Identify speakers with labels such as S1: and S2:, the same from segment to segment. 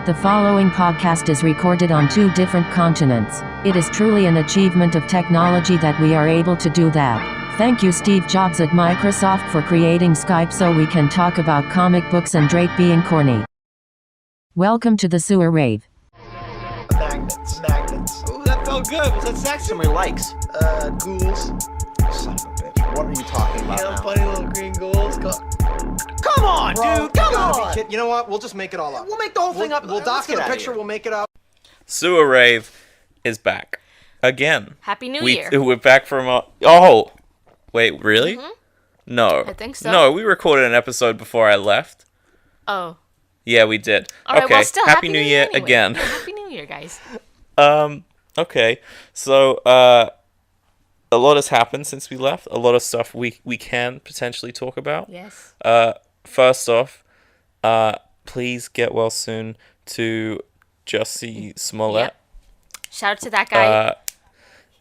S1: The following podcast is recorded on 2 different continents. It is truly an achievement of technology that we are able to do that. Thank you Steve Jobs at Microsoft for creating Skype so we can talk about comic books and Drake being corny. Welcome to the sewer rave.
S2: Magnets.
S3: Ooh, that felt good. Was that sexy?
S2: Somebody likes. Ghouls. Son of a bitch. What are you talking about now?
S3: Funny little green ghouls. Come on,
S2: Bro,
S3: dude. Come on.
S2: You know what? We'll just make it all up.
S3: We'll make the whole thing up.
S2: We'll dock the picture. We'll make it up.
S4: Sewer Rave is back. Again.
S5: Happy New Year.
S4: We're back from a... Oh! Wait, really?
S5: Mm-hmm.
S4: No.
S5: I think so.
S4: No, we recorded an episode before I left.
S5: Oh.
S4: Yeah, we did.
S5: All right,
S4: okay,
S5: well, still,
S4: Happy New Year
S5: anyway.
S4: again.
S5: Yeah, Happy New Year, guys.
S4: Okay. So, a lot has happened since we left. A lot of stuff we can potentially talk about.
S5: Yes.
S4: First off, please get well soon to Jussie Smollett.
S5: Yep. Shout out to that guy.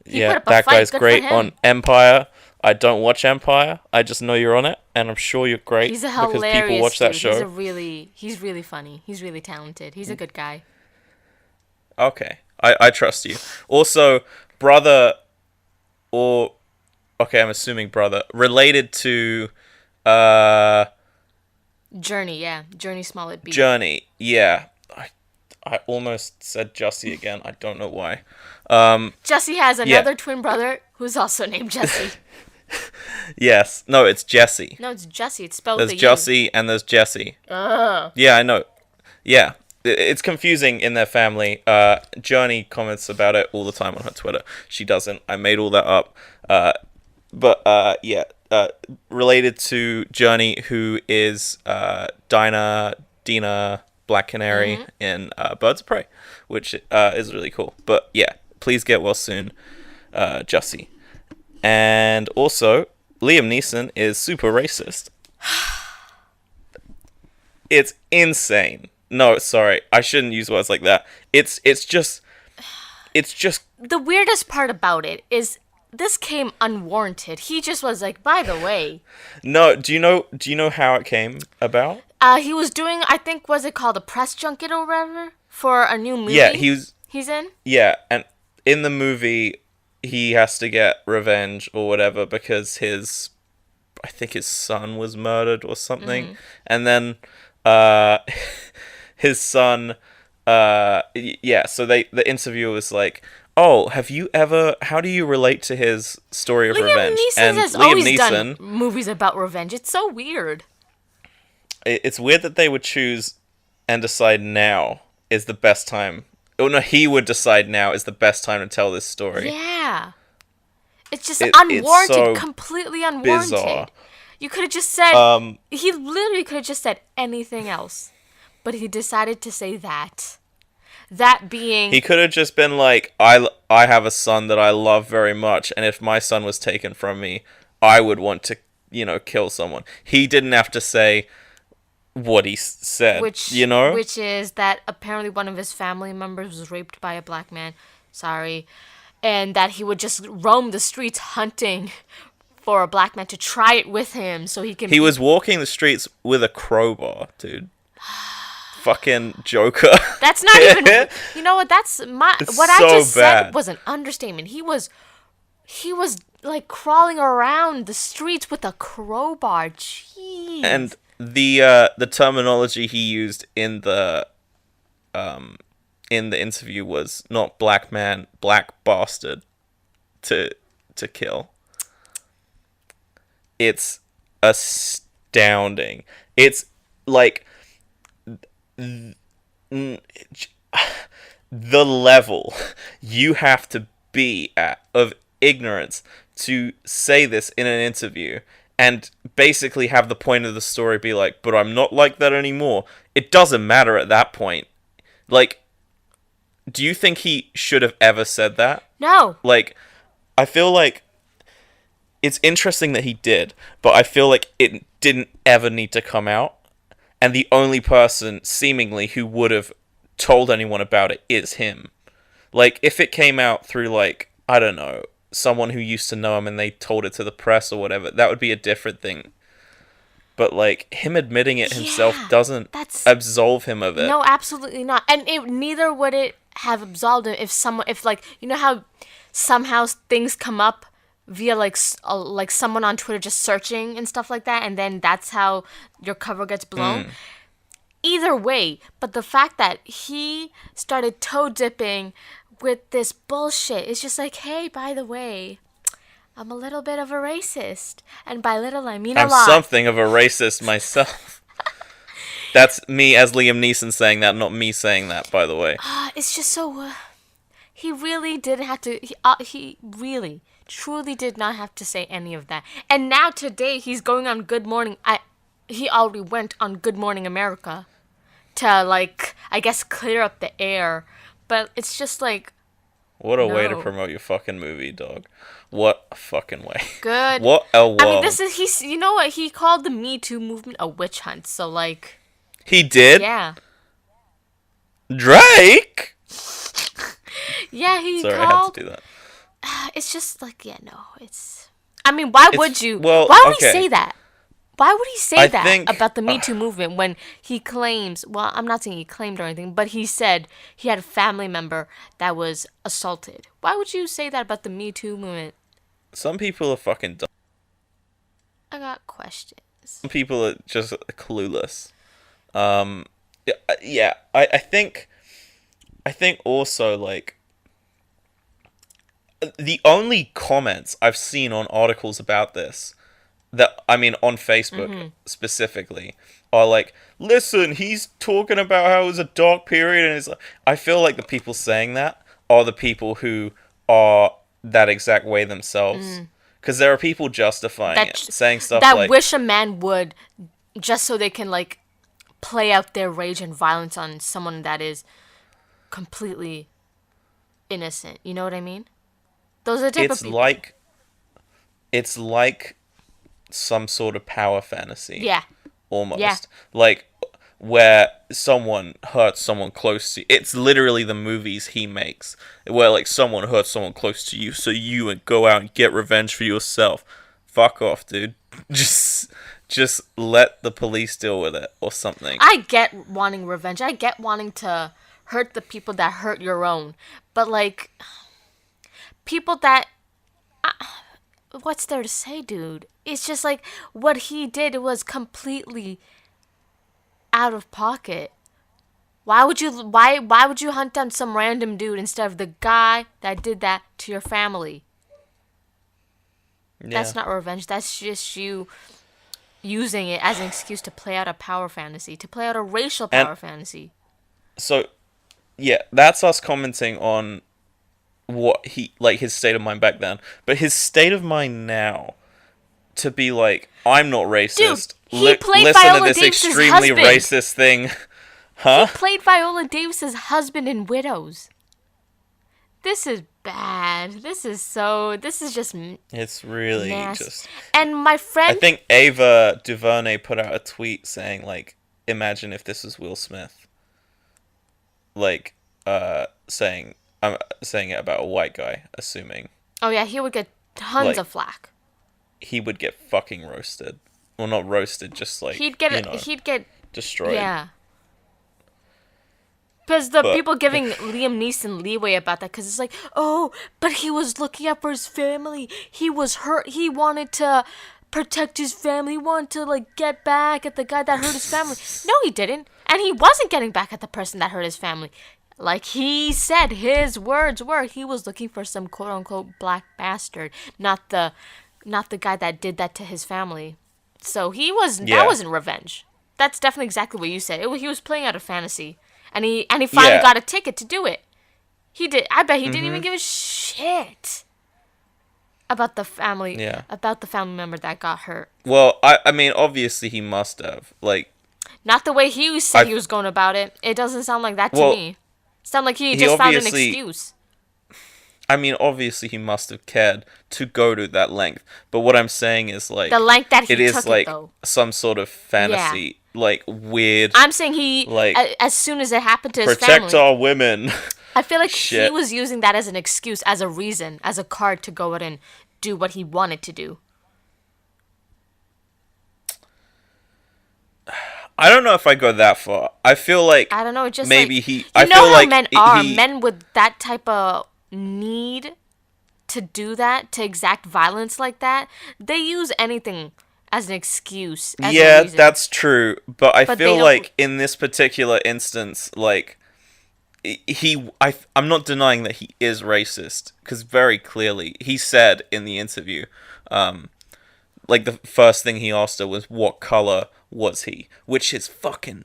S5: He put
S4: Yeah,
S5: up a
S4: that
S5: fight.
S4: guy's
S5: Good
S4: great
S5: for him.
S4: on Empire. I don't watch Empire. I just know you're on it, and I'm sure you're great
S5: He's a
S4: because
S5: hilarious
S4: people watch that
S5: dude.
S4: show.
S5: He's really funny. He's really talented. He's a good guy.
S4: Okay, I trust you. Also, brother, or okay, I'm assuming brother, related to
S5: Journey, yeah. Journey Smollett beat.
S4: Journey. Yeah, I almost said Jussie again. I don't know why.
S5: Jussie has another twin brother who's also named Jesse.
S4: Yes, no, it's Jesse.
S5: No, it's Jesse. It's spelled
S4: There's
S5: with a U.
S4: Jussie and there's Jesse.
S5: Oh.
S4: Yeah, I know. Yeah, it's confusing in their family. Journey comments about it all the time on her Twitter. She doesn't. I made all that up. Related to Journey, who is Dina Black Canary in Birds of Prey, which is really cool. But yeah, please get well soon, Jussie. And also, Liam Neeson is super racist. It's insane. No, sorry, I shouldn't use words like that. It's just.
S5: The weirdest part about it is this came unwarranted. He just was like, by the way.
S4: No, do you know how it came about?
S5: He was doing, I think, was it called a press junket or whatever? For a new movie?
S4: Yeah,
S5: he's in?
S4: Yeah, and in the movie, he has to get revenge or whatever because I think his son was murdered or something. And then, his son, so the interviewer was like, oh, how do you relate to his story of revenge?
S5: And has always done movies about revenge. It's so weird.
S4: It's weird that they would choose and decide now is the best time. Oh no, he would decide now is the best time to tell this story.
S5: Yeah. It's just unwarranted,
S4: it's so
S5: completely unwarranted.
S4: bizarre.
S5: You could have just said, he literally could have just said anything else. But he decided to say that. That being...
S4: He could have just been like, I have a son that I love very much, and if my son was taken from me, I would want to, kill someone. He didn't have to say what he said,
S5: Which is that apparently one of his family members was raped by a black man. Sorry. And that he would just roam the streets hunting for a black man to try it with him so he can...
S4: He was walking the streets with a crowbar, dude. Fucking Joker.
S5: That's not even... You know what? That's my...
S4: It's
S5: what I
S4: so
S5: just
S4: bad.
S5: said was an understatement. He was like crawling around the streets with a crowbar. Jeez.
S4: And the terminology he used in the interview was not black man, black bastard to kill. It's astounding. It's like the level you have to be at of ignorance to say this in an interview and basically have the point of the story be like, but I'm not like that anymore. It doesn't matter at that point. Like, do you think he should have ever said that?
S5: No.
S4: Like, I feel like it's interesting that he did, but I feel like it didn't ever need to come out. And the only person, seemingly, who would have told anyone about it is him. Like, if it came out through, like, I don't know, someone who used to know him and they told it to the press or whatever, that would be a different thing. but like him admitting it himself
S5: Yeah,
S4: doesn't
S5: that's-
S4: absolve him of it.
S5: No, absolutely not. And neither would it have absolved him if like, you know how somehow things come up via like someone on Twitter just searching and stuff like that, and then that's how your cover gets blown. Either way, but the fact that he started toe dipping with this bullshit, it's just like, hey, by the way, I'm a little bit of a racist, and by little I mean a
S4: I'm
S5: lot.
S4: something of a racist myself. That's me as Liam Neeson saying that, not me saying that, by the way.
S5: It's just so. He really didn't have to. He really, truly did not have to say any of that. And now today he's going on Good Morning. He already went on Good Morning America to, like, I guess clear up the air. But it's just like,
S4: What a way to
S5: No.
S4: promote your fucking movie, dog. What a fucking way.
S5: good.
S4: What a wow.
S5: I mean, he's. You know what? He called the Me Too movement a witch hunt. So like,
S4: He did?
S5: yeah,
S4: Drake?
S5: yeah. He
S4: Sorry, I had
S5: called.
S4: to do that.
S5: It's just like, yeah, no. It's. I mean, why would you?
S4: well,
S5: Why would
S4: okay.
S5: he say that? Why would he say
S4: I
S5: that
S4: think-
S5: about the Me Too movement when he claims? Well, I'm not saying he claimed or anything, but he said he had a family member that was assaulted. Why would you say that about the Me Too movement?
S4: Some people are fucking dumb.
S5: I got questions.
S4: Some people are just clueless. Yeah, I think also, like, the only comments I've seen on articles about this, that I mean on Facebook specifically, are like, listen, he's talking about how it was a dark period, and it's like, I feel like the people saying that are the people who are that exact way themselves. Because there are people justifying it, saying stuff
S5: that
S4: like,
S5: wish a man would, just so they can like play out their rage and violence on someone that is completely innocent. You know what I mean? Those are the type of people.
S4: It's like some sort of power fantasy.
S5: Yeah.
S4: Almost.
S5: Yeah.
S4: Like, where someone hurts someone close to you. It's literally the movies he makes, where, like, someone hurts someone close to you, so you and go out and get revenge for yourself. Fuck off, dude. Just let the police deal with it, or something.
S5: I get wanting revenge. I get wanting to hurt the people that hurt your own. But, like, people that... what's there to say, dude? It's just like, what he did was completely out of pocket. Why would you hunt down some random dude instead of the guy that did that to your family?
S4: Yeah.
S5: That's not revenge. That's just you using it as an excuse to play out a power fantasy, to play out a racial power fantasy.
S4: So, yeah, that's us commenting on what he, like, his state of mind back then. But his state of mind now, to be like, I'm not racist.
S5: Dude, he played
S4: listen
S5: Viola
S4: to this
S5: Davis's
S4: extremely
S5: husband.
S4: racist thing. Huh?
S5: Played Viola Davis's husband in Widows. This is bad. This is just
S4: It's really
S5: nasty.
S4: just...
S5: And my friend...
S4: I think Ava DuVernay put out a tweet saying, like, imagine if this was Will Smith. Like, saying it about a white guy, assuming.
S5: Oh yeah, he would get tons
S4: Like,
S5: of flack.
S4: He would get fucking roasted. Well, not roasted, just like,
S5: He'd get
S4: destroyed.
S5: yeah. Because the
S4: But-
S5: people giving Liam Neeson leeway about that, because it's like, oh, but he was looking out for his family. He was hurt. He wanted to protect his family. He wanted to, like, get back at the guy that hurt his family. No, he didn't. And he wasn't getting back at the person that hurt his family. Like he said, his words were, he was looking for some quote-unquote black bastard, not the guy that did that to his family. So that wasn't revenge. That's definitely exactly what you said. He was playing out a fantasy. And he finally got a ticket to do it. He did. I bet he didn't even give a shit about the family.
S4: Yeah.
S5: About the family member that got hurt.
S4: Well, I mean, obviously he must have. Like,
S5: Not the way he said he was going about it. It doesn't sound like that to me. It sounded like he just found an excuse.
S4: I mean, obviously he must have cared to go to that length. But what I'm saying is, like,
S5: The length that he
S4: it is
S5: took
S4: like
S5: it, though.
S4: some sort of fantasy, like weird.
S5: I'm saying he,
S4: like,
S5: as soon as it happened to his
S4: protect
S5: family,
S4: our women.
S5: I feel like he
S4: Shit.
S5: was using that as an excuse, as a reason, as a card to go out and do what he wanted to do.
S4: I don't know if I go that far. I feel like
S5: I don't know. Just
S4: maybe
S5: like,
S4: he.
S5: You
S4: I
S5: know
S4: feel
S5: how
S4: like
S5: men are.
S4: he,
S5: Men with that type of need to do that, to exact violence like that, they use anything as an excuse, as a
S4: Yeah,
S5: reason.
S4: that's true. But I
S5: But they
S4: feel
S5: don't-
S4: like in this particular instance, like I'm not denying that he is racist because very clearly he said in the interview, like the first thing he asked her was what color was he, which is fucking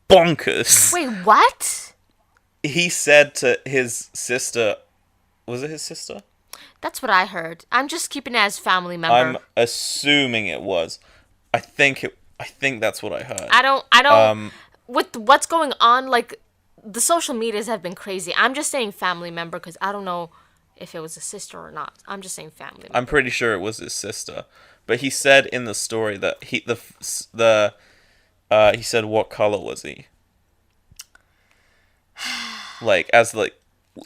S4: bonkers.
S5: Wait, what?
S4: He said to his sister, was it his sister?
S5: That's what I heard. I'm just keeping it as family member.
S4: I'm assuming it was. I think that's what I heard.
S5: I don't. With what's going on, like the social medias have been crazy. I'm just saying family member because I don't know if it was a sister or not. I'm just saying family member.
S4: I'm pretty sure it was his sister, but he said in the story that he said what color was he? Like as like,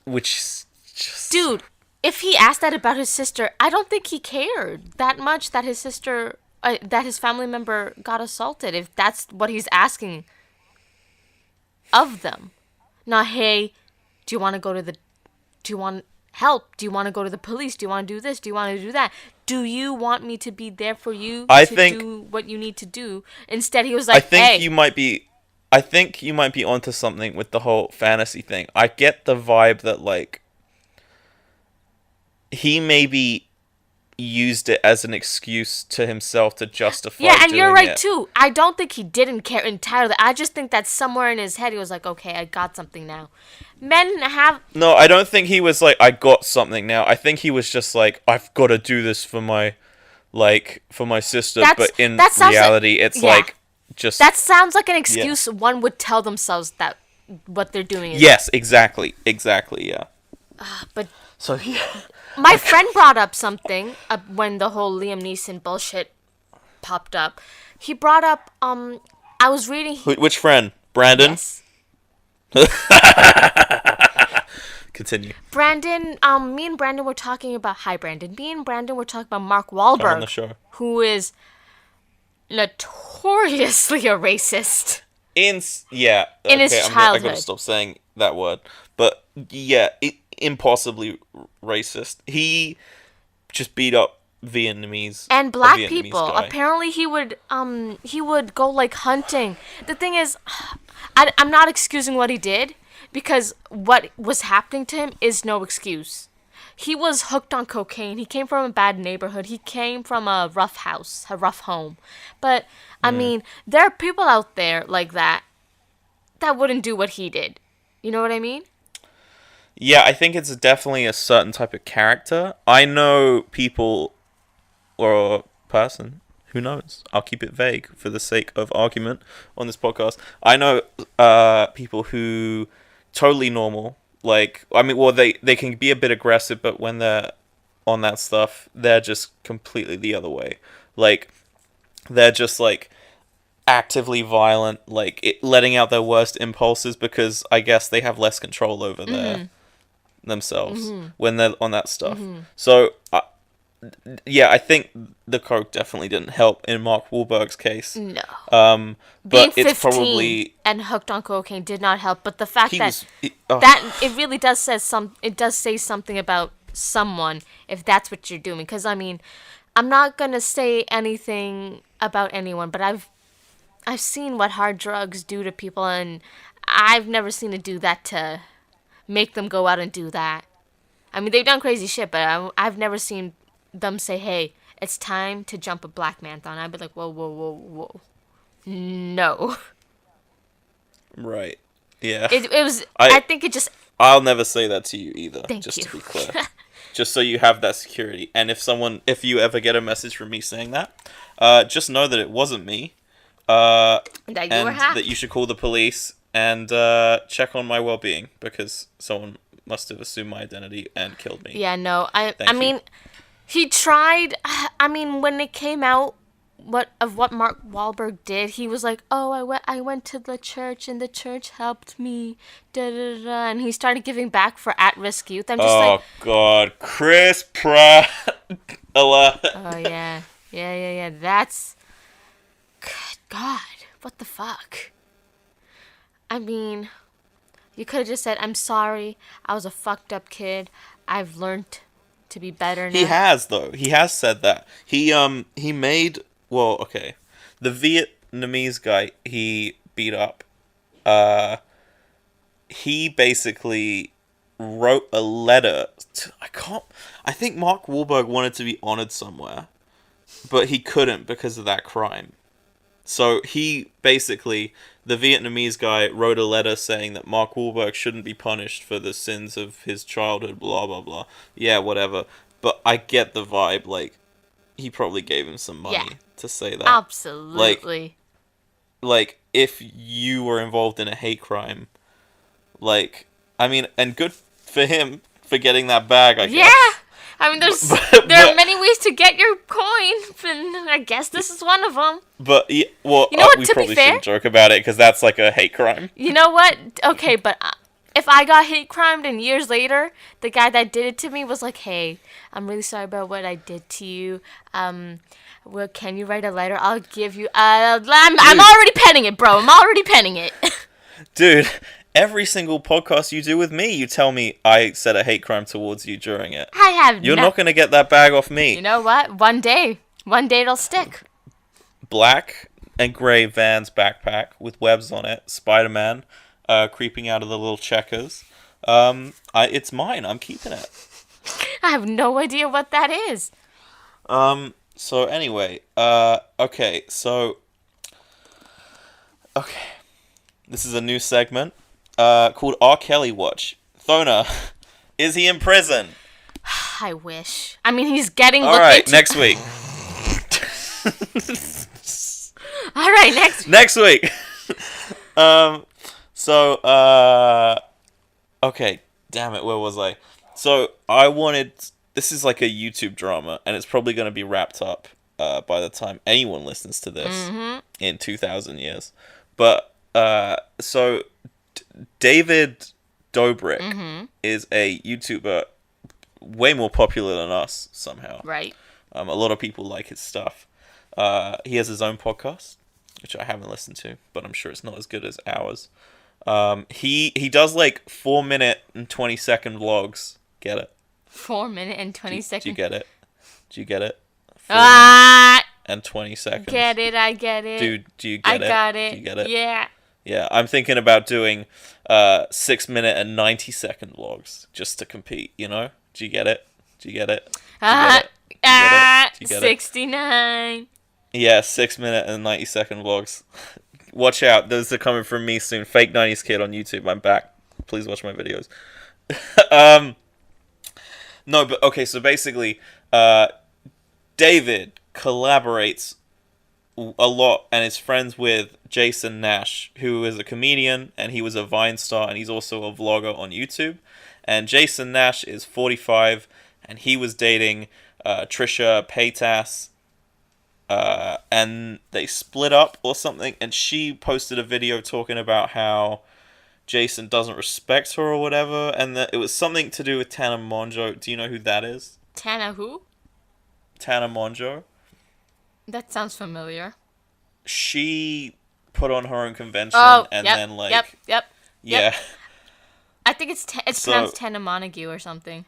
S4: which is just
S5: Dude, if he asked that about his sister, I don't think he cared that much that his sister, that his family member got assaulted. If that's what he's asking of them. Now, hey, do you want to go to the, do you want help? Do you want to go to the police? Do you want to do this? Do you want to do that? Do you want me to be there for you do what you need to do? Instead, he was like,
S4: I think
S5: hey.
S4: I think you might be onto something with the whole fantasy thing. I get the vibe that like he maybe used it as an excuse to himself to justify.
S5: Yeah, and you're
S4: doing
S5: right
S4: it.
S5: too. I don't think he didn't care entirely. I just think that somewhere in his head he was like, okay, I got something now. Men have.
S4: No, I don't think he was like, I got something now. I think he was just like, I've got to do this for my sister. But in
S5: that sounds
S4: reality,
S5: like,
S4: it's
S5: yeah.
S4: like just.
S5: That sounds like an excuse one would tell themselves that what they're doing is.
S4: Yes, exactly, yeah.
S5: But
S4: So yeah.
S5: my friend brought up something when the whole Liam Neeson bullshit popped up. He brought up I was reading.
S4: Which friend? Brandon?
S5: Yes.
S4: Continue.
S5: Brandon, me and Brandon were talking about. Hi, Brandon. Me and Brandon were talking about Mark Wahlberg,
S4: on the show.
S5: who is notoriously a racist.
S4: In his
S5: childhood.
S4: I gotta stop saying that word. But yeah, impossibly racist. He just beat up Vietnamese
S5: And black
S4: a Vietnamese
S5: people.
S4: guy.
S5: Apparently, he would go like hunting. The thing is, I'm not excusing what he did because what was happening to him is no excuse. He was hooked on cocaine. He came from a bad neighborhood. He came from a rough house, a rough home. But I mean, there are people out there like that wouldn't do what he did. You know what I mean?
S4: Yeah, I think it's definitely a certain type of character. I know people or a person, who knows? I'll keep it vague for the sake of argument on this podcast. I know people who totally normal. Like, I mean, well, they can be a bit aggressive, but when they're on that stuff, they're just completely the other way. Like, they're just like actively violent, like letting out their worst impulses because I guess they have less control over themselves when they're on that stuff. So, yeah, I think the coke definitely didn't help in Mark Wahlberg's case.
S5: No.
S4: But
S5: Being 15
S4: it's probably
S5: and hooked on cocaine did not help. But the fact
S4: he
S5: that
S4: was.
S5: that it really does say something about someone if that's what you're doing. Because I mean, I'm not gonna say anything about anyone, but I've seen what hard drugs do to people, and I've never seen it do that to make them go out and do that. I mean, they've done crazy shit, but I've never seen them say, "Hey, it's time to jump a black marathon." I'd be like, "Whoa, whoa, whoa, whoa, no."
S4: Right. Yeah.
S5: It was. I think it just.
S4: I'll never say that to you either.
S5: Thank
S4: just
S5: you.
S4: to be clear. Just so you have that security. And if you ever get a message from me saying that, just know that it wasn't me.
S5: That you
S4: and
S5: were hacked.
S4: that you should call the police and check on my well-being because someone must have assumed my identity and killed me.
S5: Yeah, no. I
S4: Thank you.
S5: mean, he tried. I mean, when it came out what Mark Wahlberg did, he was like, "Oh, I went to the church and the church helped me." Da, da, da, and he started giving back for at-risk youth. I'm just like,
S4: God, Chris Pratt. Alert.
S5: oh yeah. That's. God God, what the fuck? I mean, you could have just said, I'm sorry, I was a fucked up kid. I've learned to be better now.
S4: He has, though. He has said that. He made... Well, okay. The Vietnamese guy he beat up, he basically wrote a letter to... I think Mark Wahlberg wanted to be honored somewhere, but he couldn't because of that crime. So he basically, the Vietnamese guy wrote a letter saying that Mark Wahlberg shouldn't be punished for the sins of his childhood, blah, blah, blah. Yeah, whatever. But I get the vibe, like, he probably gave him some money to say that.
S5: Absolutely.
S4: Like, if you were involved in a hate crime, like, I mean, and good for him for getting that bag, I guess.
S5: Yeah! I mean, there are many ways to get your coin, and I guess this is one of them.
S4: But, yeah, well,
S5: you know what,
S4: we
S5: to
S4: probably
S5: be fair,
S4: shouldn't joke about it, because that's like a hate crime.
S5: You know what? Okay, but if I got hate crimed and years later, the guy that did it to me was like, hey, I'm really sorry about what I did to you. Well, can you write a letter? I'll give you... I'm already penning it, bro. I'm already penning it.
S4: Dude... Every single podcast you do with me, you tell me I said a hate crime towards you during it.
S5: I have
S4: You're not going to get that bag off me.
S5: You know what? One day it'll stick.
S4: Black and grey Vans backpack with webs on it. Spider-Man creeping out of the little checkers. It's mine. I'm keeping it.
S5: I have no idea what that is.
S4: So anyway, okay. This is a new segment. Called R. Kelly Watch. Thona, is he in prison?
S5: I wish. I mean, he's getting...
S4: Alright, next week.
S5: Alright, next week.
S4: Next week. Okay, damn it, where was I? So, this is like a YouTube drama, and it's probably going to be wrapped up by the time anyone listens to this in 2,000 years. But, so... David Dobrik is a YouTuber way more popular than us somehow.
S5: Right.
S4: A lot of people like his stuff. He has his own podcast, which I haven't listened to, but I'm sure it's not as good as ours. He does like 4-minute and 20-second vlogs. Get it?
S5: 4-minute and 20 seconds.
S4: Do you get it? Do you get it? 4 and 20 seconds.
S5: Get it? I get it.
S4: Dude, do you get it?
S5: I got it.
S4: Do you get it?
S5: Yeah.
S4: Yeah, I'm thinking about doing 6-minute and 90-second vlogs just to compete, you know? Do you get it? Do you get it? Do you get it? Do you get it? Do you get
S5: 69.
S4: Yeah, 6-minute and 90-second vlogs. Watch out, those are coming from me soon. Fake 90s Kid on YouTube, I'm back. Please watch my videos. No, but okay, so basically, David collaborates a lot and is friends with Jason Nash, who is a comedian, and he was a Vine star, and he's also a vlogger on YouTube. And Jason Nash is 45, and he was dating Trisha Paytas, and they split up or something, and she posted a video talking about how Jason doesn't respect her or whatever, and that it was something to do with Tana Mongeau. Do you know who that is?
S5: Tana who?
S4: Tana Mongeau.
S5: That sounds familiar.
S4: She put on her own convention, then like...
S5: Yep.
S4: Yeah.
S5: I think it's pronounced Tana Montague or something.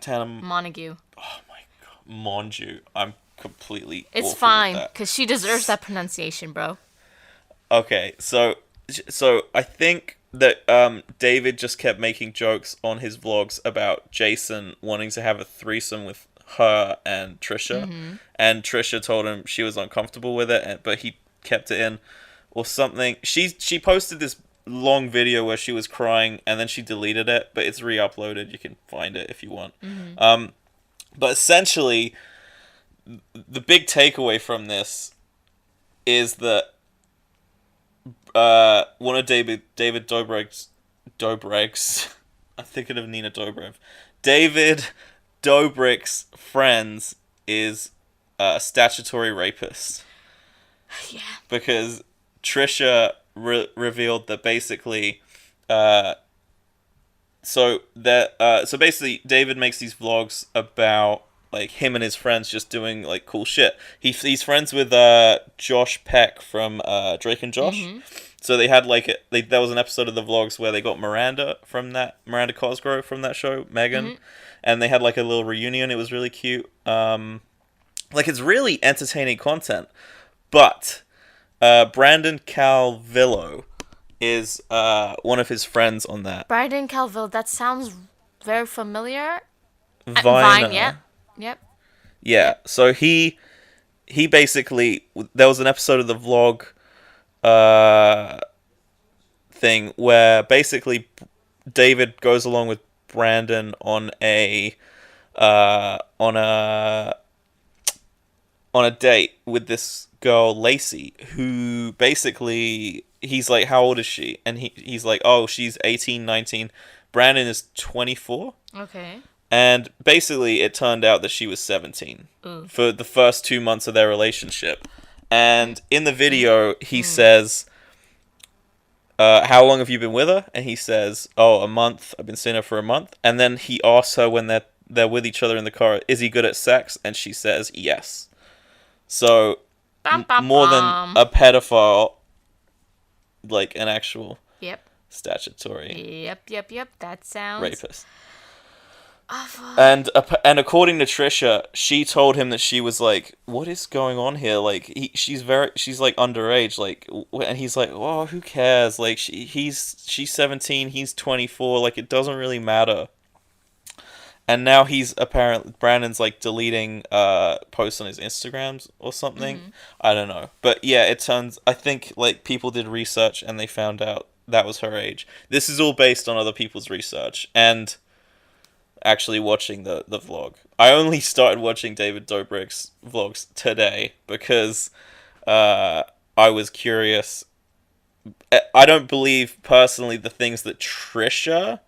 S4: Tana...
S5: Montague.
S4: Oh my god. Monju. I'm completely
S5: It's fine, because she deserves that pronunciation, bro.
S4: Okay, so I think that David just kept making jokes on his vlogs about Jason wanting to have a threesome with her and Trisha, and Trisha told him she was uncomfortable with it, but he kept it in or something. She posted this long video where she was crying, and then she deleted it, but it's re-uploaded. You can find it if you want. But essentially, the big takeaway from this is that one of David Dobrik's I'm thinking of Nina Dobrev. David Dobrik's friends is a statutory rapist.
S5: Yeah.
S4: Because Trisha revealed that basically, so basically David makes these vlogs about like him and his friends just doing like cool shit. He's friends with Josh Peck from Drake and Josh. So they had like there was an episode of the vlogs where they got Miranda Cosgrove from that show, Megan, and they had like a little reunion. It was really cute. Like it's really entertaining content, but Brandon Calvillo is one of his friends on that.
S5: Brandon Calvillo, that sounds very familiar.
S4: Vine,
S5: yeah. Yep.
S4: Yeah, so he basically, there was an episode of the vlog thing where basically David goes along with Brandon on a date with this girl Lacey, who basically he's like, how old is she? And he's like, oh, she's 18, 19. Brandon is 24.
S5: Okay.
S4: And basically, it turned out that she was 17 for the first 2 months of their relationship. And in the video, he says, how long have you been with her? And he says, oh, a month. I've been seeing her for a month. And then he asks her when they're with each other in the car, is he good at sex? And she says, yes. So, more than a pedophile, like an actual statutory
S5: Yep. That sounds
S4: rapist.
S5: awful.
S4: And according to Trisha, she told him that she was like, "What is going on here? Like, she's like underage. Like," and he's like, "Oh, who cares? Like, she's 17, he's 24. Like, it doesn't really matter." And now Brandon's like deleting posts on his Instagrams or something. I don't know, but yeah, I think like people did research and they found out that was her age. This is all based on other people's research and actually watching the vlog. I only started watching David Dobrik's vlogs today because I was curious. I don't believe personally the things that Trisha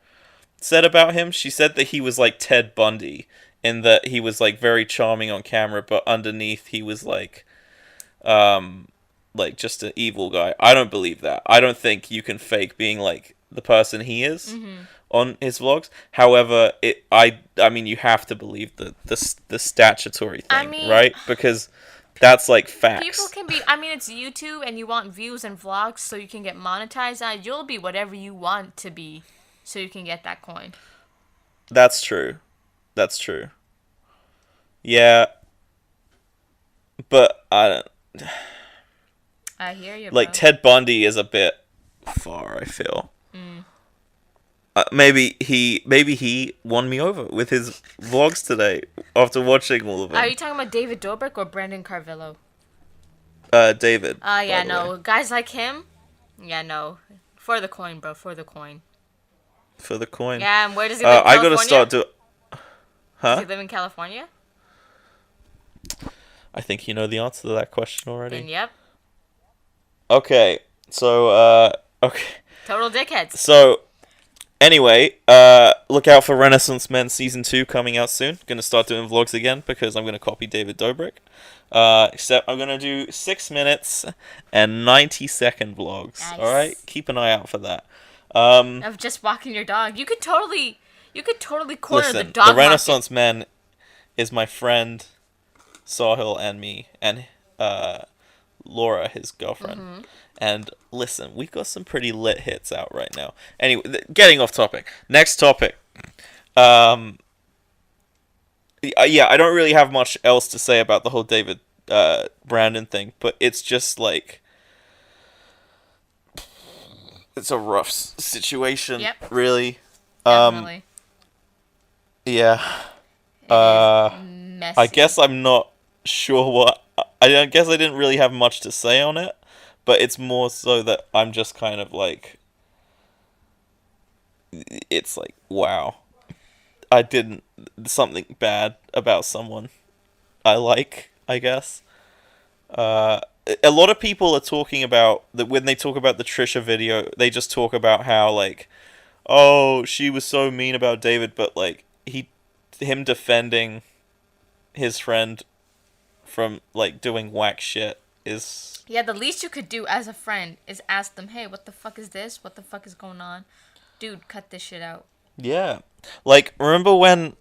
S4: said about him. She said that he was like Ted Bundy in that he was like very charming on camera, but underneath he was like just an evil guy. I don't believe that. I don't think you can fake being like the person he is on his vlogs. However, I mean, you have to believe the statutory thing, right? Because that's like facts.
S5: People can be. I mean, it's YouTube, and you want views and vlogs, so you can get monetized. And you'll be whatever you want to be, so you can get that coin.
S4: That's true. Yeah, but I don't.
S5: I hear you.
S4: Like
S5: bro.
S4: Ted Bundy is a bit far, I feel. Maybe he won me over with his vlogs today after watching all of them.
S5: Are you talking about David Dobrik or Brandon Carvillo?
S4: David.
S5: Yeah, no. Guys like him? Yeah, no. For the coin, bro. For the coin.
S4: For the coin.
S5: Yeah, and where does he live in
S4: I
S5: California?
S4: gotta start doing... Huh?
S5: Does he live in California?
S4: I think you know the answer to that question already.
S5: Then yep.
S4: Okay, so, okay.
S5: Total dickheads.
S4: So, anyway, look out for Renaissance Men Season 2 coming out soon. Gonna start doing vlogs again because I'm gonna copy David Dobrik. Except I'm gonna do 6 minutes and 90-second vlogs.
S5: Nice.
S4: Alright? Keep an eye out for that.
S5: Of just walking your dog. You could totally corner the dog
S4: the Renaissance Men is my friend Sahil and me and Laura, his girlfriend. And listen, we've got some pretty lit hits out right now. Anyway, getting off topic. Next topic. Yeah, I don't really have much else to say about the whole David Brandon thing, but it's just like it's a rough situation, really.
S5: Definitely.
S4: Yeah.
S5: Messy.
S4: I guess I'm not sure what... I guess I didn't really have much to say on it, but it's more so that I'm just kind of like... It's like, wow. I didn't... Something bad about someone I like, I guess. A lot of people are talking about... that when they talk about the Trisha video, they just talk about how, like... Oh, she was so mean about David, but, like, him defending his friend from, like, doing whack shit is...
S5: Yeah, the least you could do as a friend is ask them, hey, what the fuck is this? What the fuck is going on? Dude, cut this shit out.
S4: Yeah. Like, remember when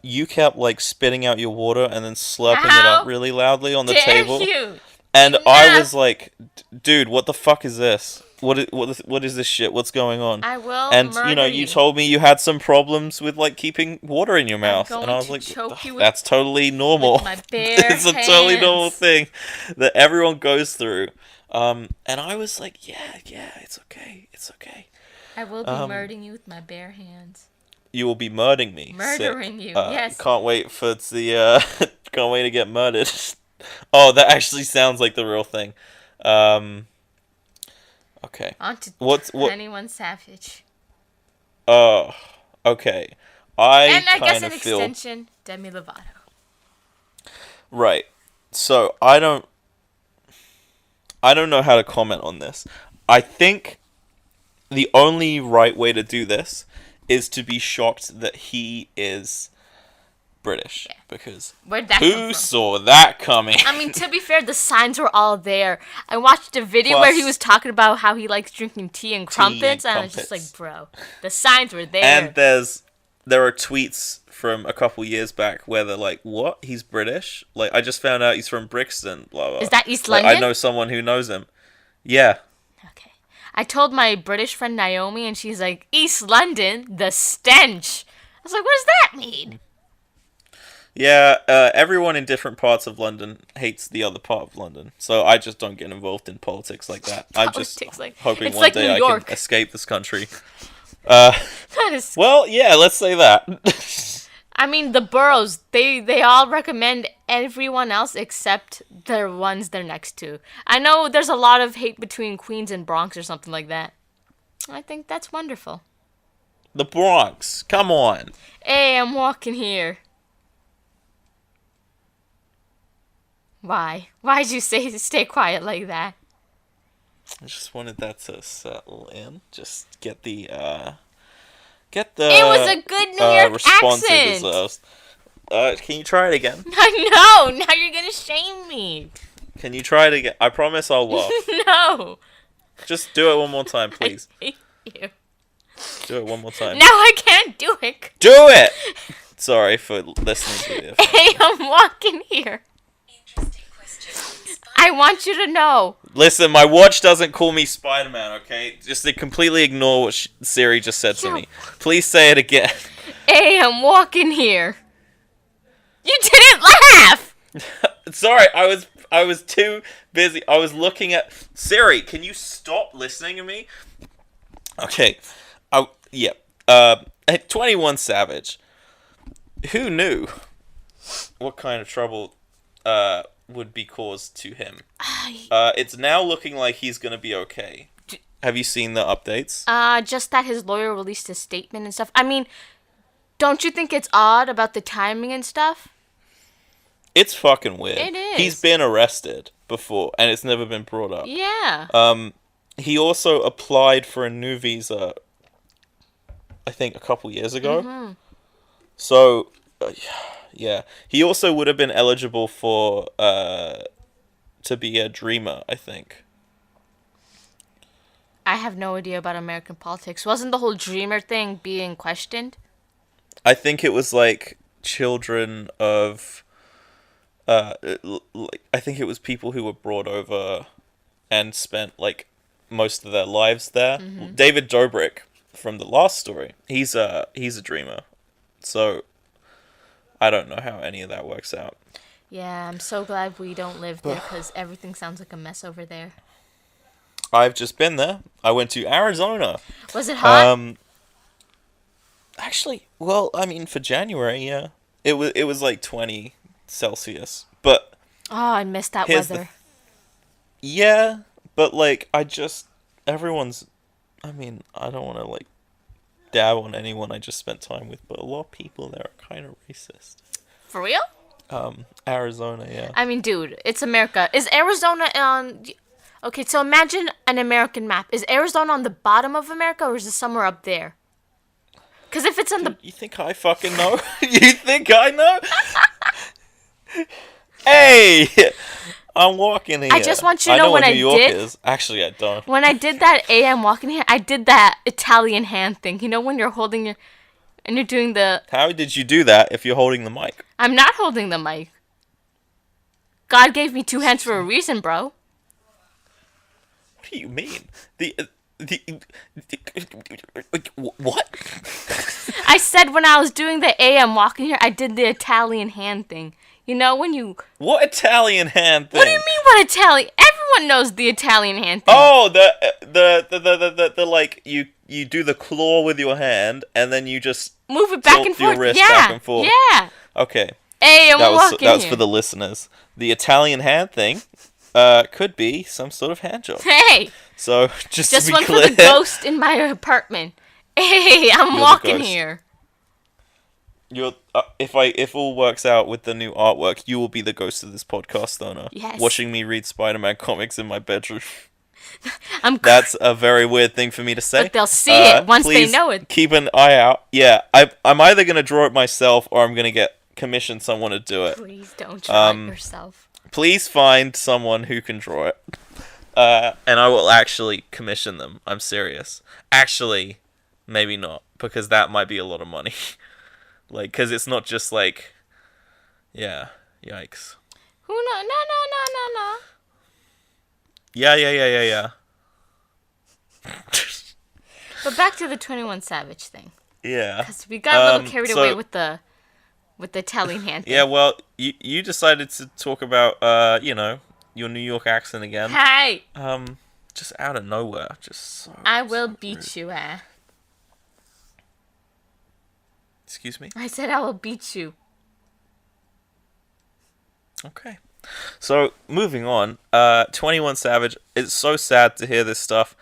S4: you kept like spitting out your water and then slurping it
S5: How
S4: up really loudly on the
S5: dare
S4: table?
S5: you?
S4: And I
S5: Enough.
S4: was like, dude, what the fuck is this? What is this shit? What's going on?
S5: I will
S4: And
S5: murder
S4: you told me you had some problems with like keeping water in your mouth, and
S5: going
S4: I was
S5: to
S4: like,
S5: choke you with-
S4: that's totally normal.
S5: with my bare
S4: It's a totally normal
S5: hands.
S4: thing that everyone goes through. And I was like, yeah, it's okay, it's okay.
S5: I will be murdering you with my bare hands.
S4: You will be murdering me.
S5: Murdering
S4: Sick.
S5: you, yes.
S4: Can't wait for the can't wait to get murdered. Oh, that actually sounds like the real thing. Okay.
S5: On to
S4: What?
S5: 21 Savage.
S4: Oh, okay.
S5: And I guess
S4: kind
S5: an
S4: of feel
S5: extension, Demi Lovato.
S4: right. So I don't know how to comment on this. I think the only right way to do this is to be shocked that he is British, because
S5: Where'd that come
S4: who
S5: from?
S4: saw that coming?
S5: I mean, to be fair, the signs were all there. I watched a video where he
S4: Plus-
S5: was talking about how he likes drinking tea and crumpets, and I was just
S4: crumpets.
S5: like, bro, the signs were there.
S4: And there are tweets from a couple years back where they're like, "What? He's British? Like, I just found out he's from Brixton." Blah blah.
S5: Is that East
S4: Like,
S5: London?
S4: I know someone who knows him. Yeah.
S5: Okay. I told my British friend Naomi, and she's like, East London, the stench. I was like, what does that mean?
S4: Yeah, everyone in different parts of London hates the other part of London, so I just don't get involved in politics like that. I'm just
S5: Politics, like-
S4: hoping
S5: it's
S4: one
S5: like
S4: day
S5: New
S4: I
S5: York.
S4: can escape this country.
S5: That is.
S4: Well, yeah, let's say that.
S5: I mean, the boroughs, they all recommend everyone else except the ones they're next to. I know there's a lot of hate between Queens and Bronx or something like that. I think that's wonderful.
S4: The Bronx, come on.
S5: Hey, I'm walking here. Why? Why'd you say stay quiet like that?
S4: I just wanted that to settle in. Just get the
S5: It was a good New York
S4: response it
S5: accent.
S4: deserves. Can you try it again?
S5: I know. Now you're gonna shame me.
S4: Can you try it again? I promise I'll laugh.
S5: No.
S4: Just do it one more time, please.
S5: I hate you.
S4: Do it one more time.
S5: Now I can't do it.
S4: Do it! Sorry for listening to this.
S5: Hey, I'm walking here. I want you to know.
S4: Listen, my watch doesn't call me Spider-Man, okay? Just to completely ignore what Siri just said to me. Please say it again.
S5: Hey, I'm walking here. You didn't laugh.
S4: Sorry, I was too busy. I was looking at Siri. Can you stop listening to me? Okay. Yeah. 21 Savage. Who knew what kind of trouble would be caused to him? It's now looking like he's gonna be okay. Have you seen the updates?
S5: Just that his lawyer released a statement and stuff. I mean, don't you think it's odd about the timing and stuff?
S4: It's fucking weird.
S5: It is.
S4: He's been arrested before, and it's never been brought up.
S5: Yeah.
S4: He also applied for a new visa, I think, a couple years ago.
S5: Mm-hmm.
S4: So, yeah. He also would have been eligible for to be a dreamer, I think.
S5: I have no idea about American politics. Wasn't the whole dreamer thing being questioned?
S4: I think it was like children of I think it was people who were brought over and spent like most of their lives there.
S5: Mm-hmm.
S4: David Dobrik from the last story, he's a dreamer. So I don't know how any of that works out.
S5: Yeah, I'm so glad we don't live there because everything sounds like a mess over there.
S4: I've just been there. I went to Arizona.
S5: Was it hot?
S4: Actually, well, I mean, for January, yeah, it was like 20 Celsius, but
S5: Oh, I missed that
S4: here's the
S5: weather.
S4: yeah, but like everyone's. I mean, I don't want to like dab on anyone I just spent time with, but a lot of people there are kind of racist.
S5: For real?
S4: Arizona, yeah.
S5: I mean, dude, it's America. Is Arizona on... Okay, so imagine an American map. Is Arizona on the bottom of America, or is it somewhere up there? Because if it's on the...
S4: You think I fucking know? You think I know? Hey! I'm walking here.
S5: I just want you to
S4: I
S5: know
S4: know
S5: when
S4: what
S5: I
S4: New York
S5: did-
S4: is. Actually, I don't.
S5: When I did that AM walking here, I did that Italian hand thing. You know when you're holding your... And you're doing the...
S4: How did you do that if you're holding the mic?
S5: I'm not holding the mic. God gave me 2 hands for a reason, bro.
S4: What do you mean? What?
S5: I said when I was doing the AM walking here, I did the Italian hand thing. You know when you...
S4: What Italian hand thing?
S5: What do you mean what Italian? Everyone knows the Italian hand thing.
S4: Oh, the like you do the claw with your hand and then you just
S5: Move it back
S4: tilt
S5: and
S4: your
S5: forth.
S4: wrist
S5: Yeah.
S4: back and forth.
S5: Yeah.
S4: Okay.
S5: Hey, I'm walking
S4: That was
S5: here.
S4: for the listeners. The Italian hand thing could be some sort of hand job.
S5: Hey,
S4: So just to be
S5: one
S4: clear,
S5: for the ghost in my apartment. Hey, I'm
S4: the
S5: walking
S4: ghost.
S5: here.
S4: you're if all works out with the new artwork, you will be the ghost of this podcast owner.
S5: Yes.
S4: Watching me read Spider-Man comics in my bedroom.
S5: That's
S4: That's a very weird thing for me to say.
S5: But they'll see it once they
S4: please
S5: know it.
S4: Keep an eye out. Yeah, I'm either gonna draw it myself or I'm gonna commission someone to do it.
S5: Please don't try
S4: Um,
S5: it yourself.
S4: Please find someone who can draw it, and I will actually commission them. I'm serious. Actually, maybe not, because that might be a lot of money. Like, because it's not just like, yeah, yikes.
S5: Who no.
S4: Yeah.
S5: But back to the 21 Savage thing.
S4: Yeah.
S5: Because we got a little carried
S4: so-
S5: away with the Italian hand thing.
S4: Yeah, well, you decided to talk about, your New York accent again.
S5: Hey,
S4: Just out of nowhere. Just so...
S5: I will
S4: so
S5: beat
S4: rude.
S5: you,
S4: Excuse me?
S5: I said I will beat you.
S4: Okay. So, moving on. 21 Savage. It's so sad to hear this stuff.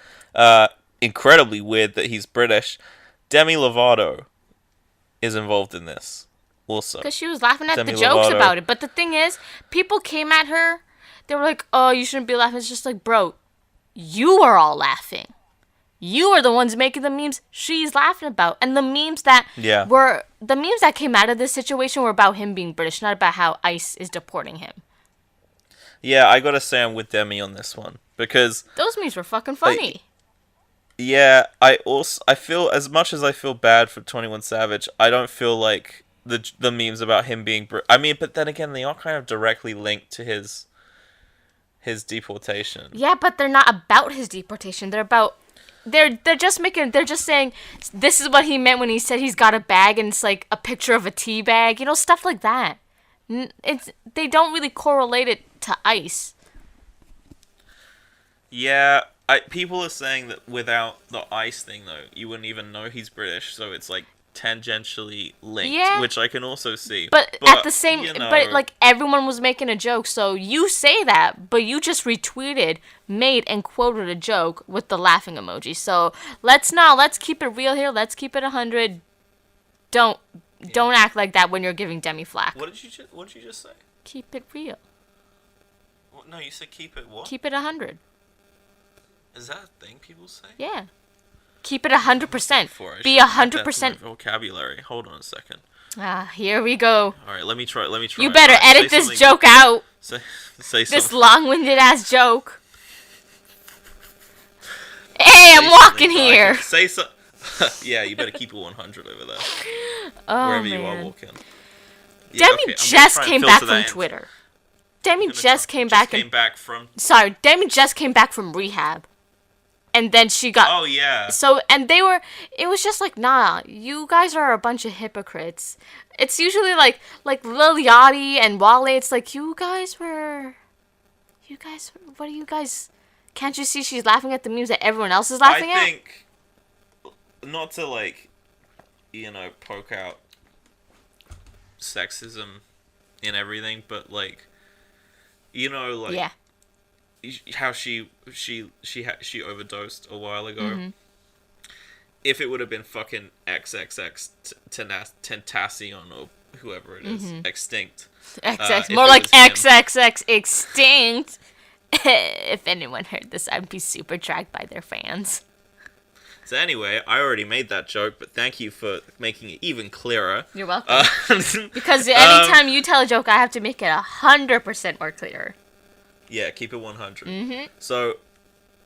S4: Incredibly weird that he's British. Demi Lovato is involved in this. Also.
S5: Because she was laughing at
S4: Demi
S5: the jokes
S4: Lovato.
S5: about it. But the thing is, people came at her. They were like, oh, you shouldn't be laughing. It's just like, bro, you are all laughing. You are the ones making the memes she's laughing about. And the memes that came out of this situation were about him being British, not about how ICE is deporting him.
S4: Yeah, I gotta say I'm with Demi on this one. Because,
S5: Those memes were fucking funny.
S4: yeah, I feel, as much as I feel bad for 21 Savage, I don't feel like the memes about him being I mean, but then again, they are kind of directly linked to his deportation.
S5: Yeah, but they're not about his deportation. They're about... They're just saying this is what he meant when he said he's got a bag and it's like a picture of a tea bag, stuff like that. They don't really correlate it to ICE.
S4: Yeah, people are saying that without the ICE thing though, you wouldn't even know he's British, so it's like tangentially linked,
S5: Yeah.
S4: which I can also see.
S5: But at the same,
S4: you know,
S5: but like everyone was making a joke, so you say that, but you just retweeted, made and quoted a joke with the laughing emoji. So let's keep it real here. Let's keep it 100. Don't act like that when you're giving Demi flack.
S4: What did you just say?
S5: Keep it real.
S4: No, you said keep it what?
S5: Keep it 100.
S4: Is that a thing people say?
S5: Yeah. Keep it 100%.
S4: Before I
S5: Be
S4: should add that to
S5: 100%.
S4: my vocabulary. Hold on a second.
S5: Here we go.
S4: All right, let me try.
S5: You better
S4: All right,
S5: edit
S4: say
S5: this
S4: something-
S5: joke out.
S4: Say
S5: This
S4: something.
S5: long-winded ass joke. Hey, I'm
S4: Say
S5: walking
S4: something so I
S5: here.
S4: can Say so. Yeah, you better keep it 100 over there.
S5: Oh,
S4: Wherever
S5: man.
S4: you are walking. Yeah,
S5: Demi
S4: okay, I'm gonna
S5: just
S4: try and
S5: came
S4: filter
S5: back
S4: that
S5: from
S4: in.
S5: Twitter. Demi
S4: Gonna
S5: just
S4: try-
S5: came back
S4: came
S5: and
S4: back from.
S5: sorry, Demi just came back from rehab, and then she got
S4: Oh yeah.
S5: so and they were. It was just like, nah, you guys are a bunch of hypocrites. It's usually like Lil Yachty and Wale. It's like you guys. What are you guys? Can't you see she's laughing at the memes that everyone else is laughing
S4: I
S5: at?
S4: think, not to poke out sexism in everything, but
S5: Yeah.
S4: how she overdosed a while ago.
S5: Mm-hmm.
S4: If it would have been fucking XXX Tentacion or whoever it is, Extinct.
S5: XX,
S4: if
S5: more
S4: it
S5: like
S4: was him.
S5: XXX extinct. If anyone heard this, I'd be super dragged by their fans.
S4: So anyway, I already made that joke, but thank you for making it even clearer.
S5: You're welcome.
S4: Because
S5: Because anytime you tell a joke, I have to make it 100% more clear.
S4: Yeah, keep it 100. So,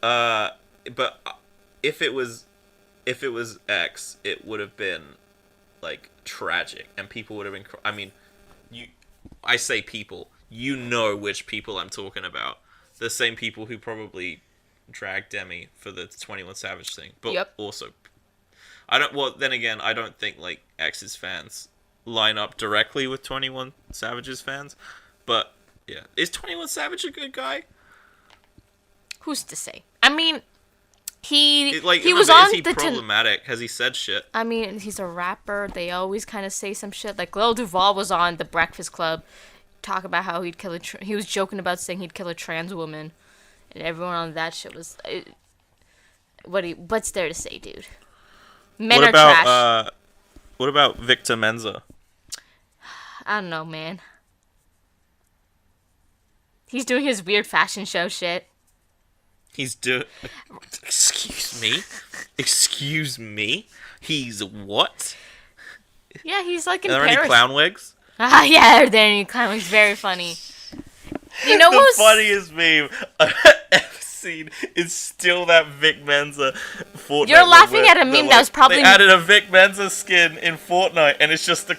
S4: but if it was X, it would have been like tragic, and people would have been. I mean, I say people. You know which people I'm talking about. The same people who probably dragged Demi for the 21 Savage thing, but also, I don't. Well, then again, I don't think like X's fans line up directly with 21 Savage's fans, but yeah, is 21 Savage a good guy?
S5: Who's to say? I mean, he
S4: was
S5: was
S4: on.
S5: on
S4: Is he
S5: the.
S4: problematic? Has he said shit?
S5: I mean, he's a rapper. They always kind of say some shit. Like Lil Duval was on The Breakfast Club, talk about how he'd kill he was joking about saying he'd kill a trans woman, and everyone on that shit was. What's there to say, dude? Men are trash.
S4: What about Victor Menza?
S5: I don't know, man. He's doing his weird fashion show shit.
S4: He's doing. Excuse me? Excuse me? He's what?
S5: Yeah, he's like in
S4: Are there
S5: Paris.
S4: any clown wigs?
S5: Ah, yeah, there any clown wigs. Very funny. You know
S4: The
S5: who's
S4: funniest meme I've ever seen is still that Vic Menza Fortnite.
S5: You're laughing at a meme that was probably.
S4: They added a Vic Menza skin in Fortnite, and it's just the.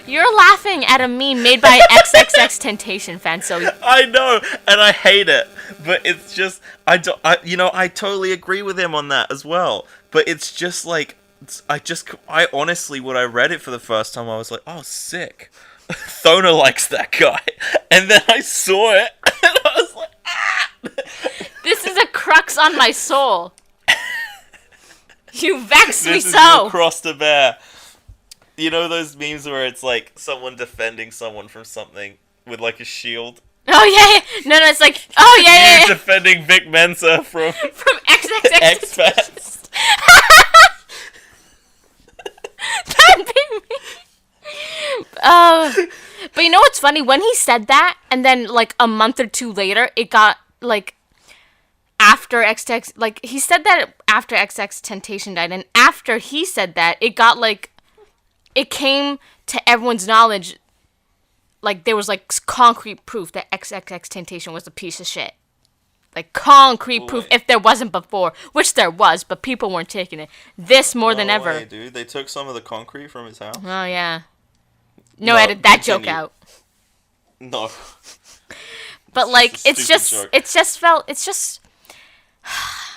S5: You're laughing at a meme made by XXX Temptation fan, so
S4: I know, and I hate it, but it's just I totally agree with him on that as well. But it's just like I honestly, when I read it for the first time, I was like, oh, sick. Thona likes that guy, and then I saw it, and I was like, ah.
S5: This is a crux on my soul. You vex me
S4: This is
S5: so.
S4: your cross to bear. You know those memes where it's like someone defending someone from something with like a shield?
S5: Oh yeah, yeah. No, it's like, oh yeah,
S4: You defending Vic Mensa from
S5: XXX
S4: X-Facts.
S5: That'd be me. But you know what's funny? When he said that, and then like a month or two later, it got like after XX, like he said that after XX Temptation died, and after he said that, it got like. It came to everyone's knowledge, like, there was, like, concrete proof that XXX Temptation was a piece of shit. Like, concrete proof, if there wasn't before. Which there was, but people weren't taking it. This more than ever.
S4: Way, dude. They took some of the concrete from his house.
S5: Oh, yeah. No, edit that joke out.
S4: No.
S5: But, like, it's just...
S4: Joke.
S5: It's just...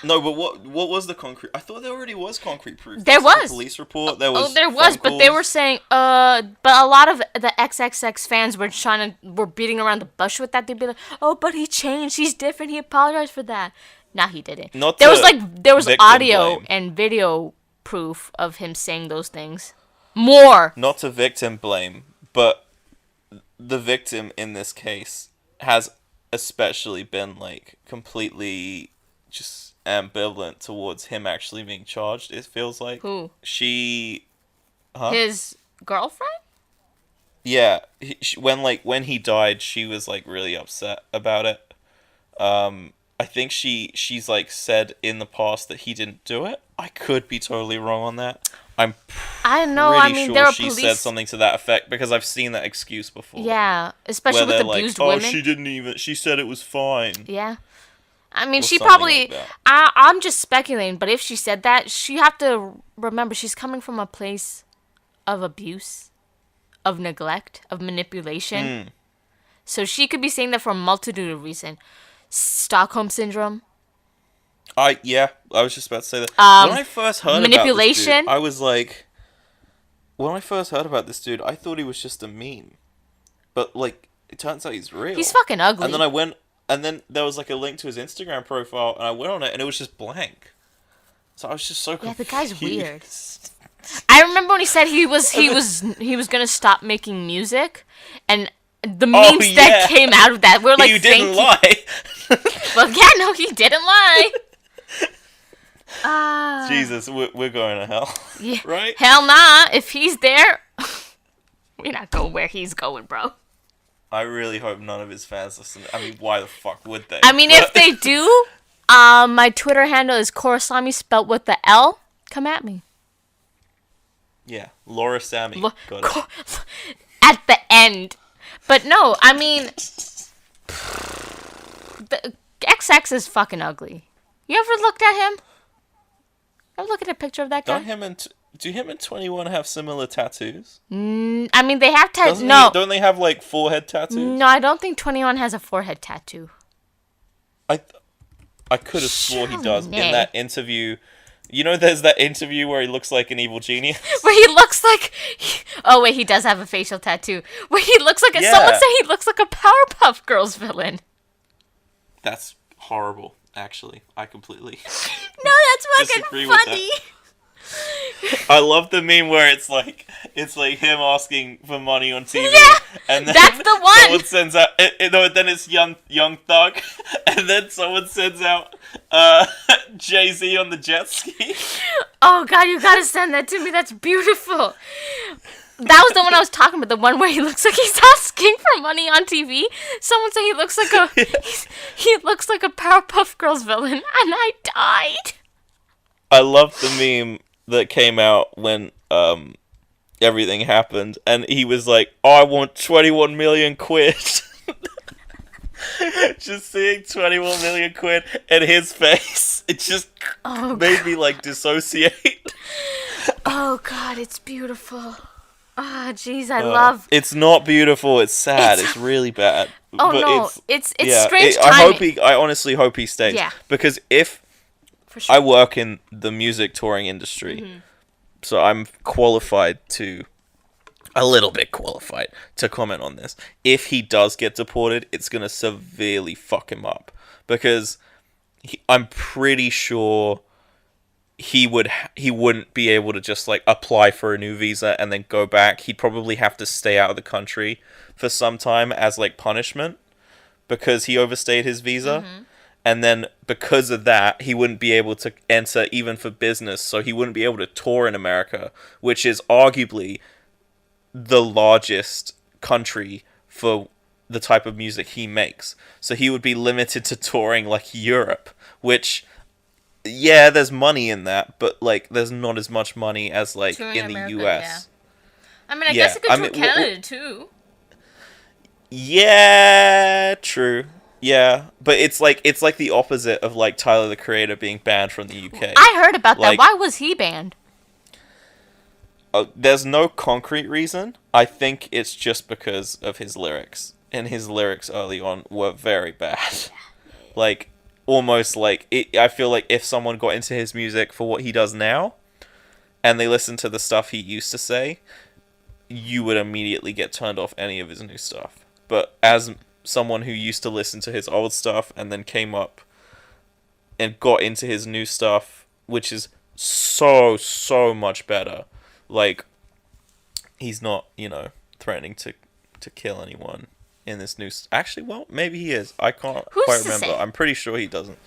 S4: No, but what was the concrete? I thought there already was concrete proof.
S5: There was.
S4: A police report. There was.
S5: Oh, there was, but they were saying, but a lot of the XXX fans were beating around the bush with that. They'd be like, oh, but he changed. He's different. He apologized for that. Nah, he didn't. There was audio
S4: blame.
S5: and video proof of him saying those things. More.
S4: Not to victim blame, but the victim in this case has especially been like completely just ambivalent towards him actually being charged. It feels like
S5: Who?
S4: His
S5: girlfriend.
S4: Yeah, when he died, she was like really upset about it. I think she's like said in the past that he didn't do it. I could be totally wrong on that. I'm pretty sure she said something to that effect because I've seen that excuse before.
S5: Yeah, especially with abused women.
S4: Oh, she didn't even. She said it was fine.
S5: Yeah. I mean,
S4: Or
S5: she
S4: something
S5: probably...
S4: like that.
S5: I'm just speculating, but if she said that, she have to remember she's coming from a place of abuse, of neglect, of manipulation. So she could be saying that for a multitude of reasons. Stockholm Syndrome.
S4: I was just about to say that. When I first heard
S5: manipulation.
S4: About this dude, I was like... When I first heard about this dude, I thought he was just a meme. But, like, it turns out he's real.
S5: He's fucking ugly.
S4: And then there was like a link to his Instagram profile, and I went on it, and it was just blank. So I was just so confused.
S5: Yeah, the guy's weird. I remember when he said he was gonna stop making music, and the memes that came out of that were like,
S4: you didn't lie.
S5: Well, yeah, no, he didn't lie.
S4: Jesus, we're going to hell.
S5: Yeah.
S4: Right?
S5: Hell nah. If he's there, we're not going where he's going, bro.
S4: I really hope none of his fans listen. I mean, why the fuck would they?
S5: I mean, if they do, my Twitter handle is Korosami, spelled with the L. Come at me.
S4: Yeah, Laura Sammy. Got it.
S5: At the end. But no, I mean... XX is fucking ugly. You ever looked at him? Ever look at a picture of that guy?
S4: Do him and 21 have similar tattoos?
S5: I mean, they have tattoos.
S4: Don't they have like forehead tattoos?
S5: No, I don't think 21 has a forehead tattoo.
S4: I could have swore he does in
S5: Nay.
S4: that interview. You know, there's that interview where he looks like an evil genius.
S5: Where he looks like... Oh, wait, he does have a facial tattoo. Where he looks like...
S4: Yeah.
S5: Someone say he looks like a Powerpuff Girls villain.
S4: That's horrible, actually. I completely
S5: No, that's
S4: disagree
S5: fucking
S4: with
S5: funny.
S4: I love the meme where it's like him asking for money on TV,
S5: Yeah,
S4: and then
S5: that's the one.
S4: someone sends out. No, then it's young Thug, and then someone sends out Jay-Z on the jet ski.
S5: Oh, God, you gotta send that to me. That's beautiful. That was the one I was talking about. The one where he looks like he's asking for money on TV. Someone said he looks like a... he looks like a Powerpuff Girls villain, and I died.
S4: I love the meme that came out when everything happened, and he was like, "Oh, I want 21 million quid." Just seeing 21 million quid in his face, it just made me like dissociate.
S5: Oh, God, it's beautiful. Ah, jeez, I love...
S4: It's not beautiful. It's sad. It's really bad.
S5: Oh,
S4: but
S5: no, it's strange
S4: I
S5: timing.
S4: I honestly hope he stays.
S5: Yeah.
S4: Because if
S5: For sure.
S4: I work in the music touring industry, so I'm a little bit qualified to comment on this. If he does get deported, it's gonna severely fuck him up, because I'm pretty sure he wouldn't be able to just like apply for a new visa and then go back. He'd probably have to stay out of the country for some time as like punishment because he overstayed his visa. And then because of that, he wouldn't be able to enter even for business. So he wouldn't be able to tour in America, which is arguably the largest country for the type of music he makes. So he would be limited to touring like Europe, which, yeah, there's money in that, but like there's not as much money as like
S5: Touring
S4: in the
S5: America,
S4: US.
S5: yeah. I mean, I guess it could tour Canada too.
S4: Yeah, true. Yeah, but it's like the opposite of like Tyler the Creator being banned from the UK.
S5: I heard about
S4: Like-
S5: that. Why was he banned?
S4: There's no concrete reason. I think it's just because of his lyrics. And his lyrics early on were very bad. Like, almost like... I feel like if someone got into his music for what he does now, and they listened to the stuff he used to say, you would immediately get turned off any of his new stuff. But as someone who used to listen to his old stuff and then came up and got into his new stuff, which is so much better. Like, he's not, threatening to kill anyone in this new... Actually, well, maybe he is. I can't
S5: Who's
S4: quite
S5: to
S4: remember.
S5: say?
S4: I'm pretty sure he doesn't.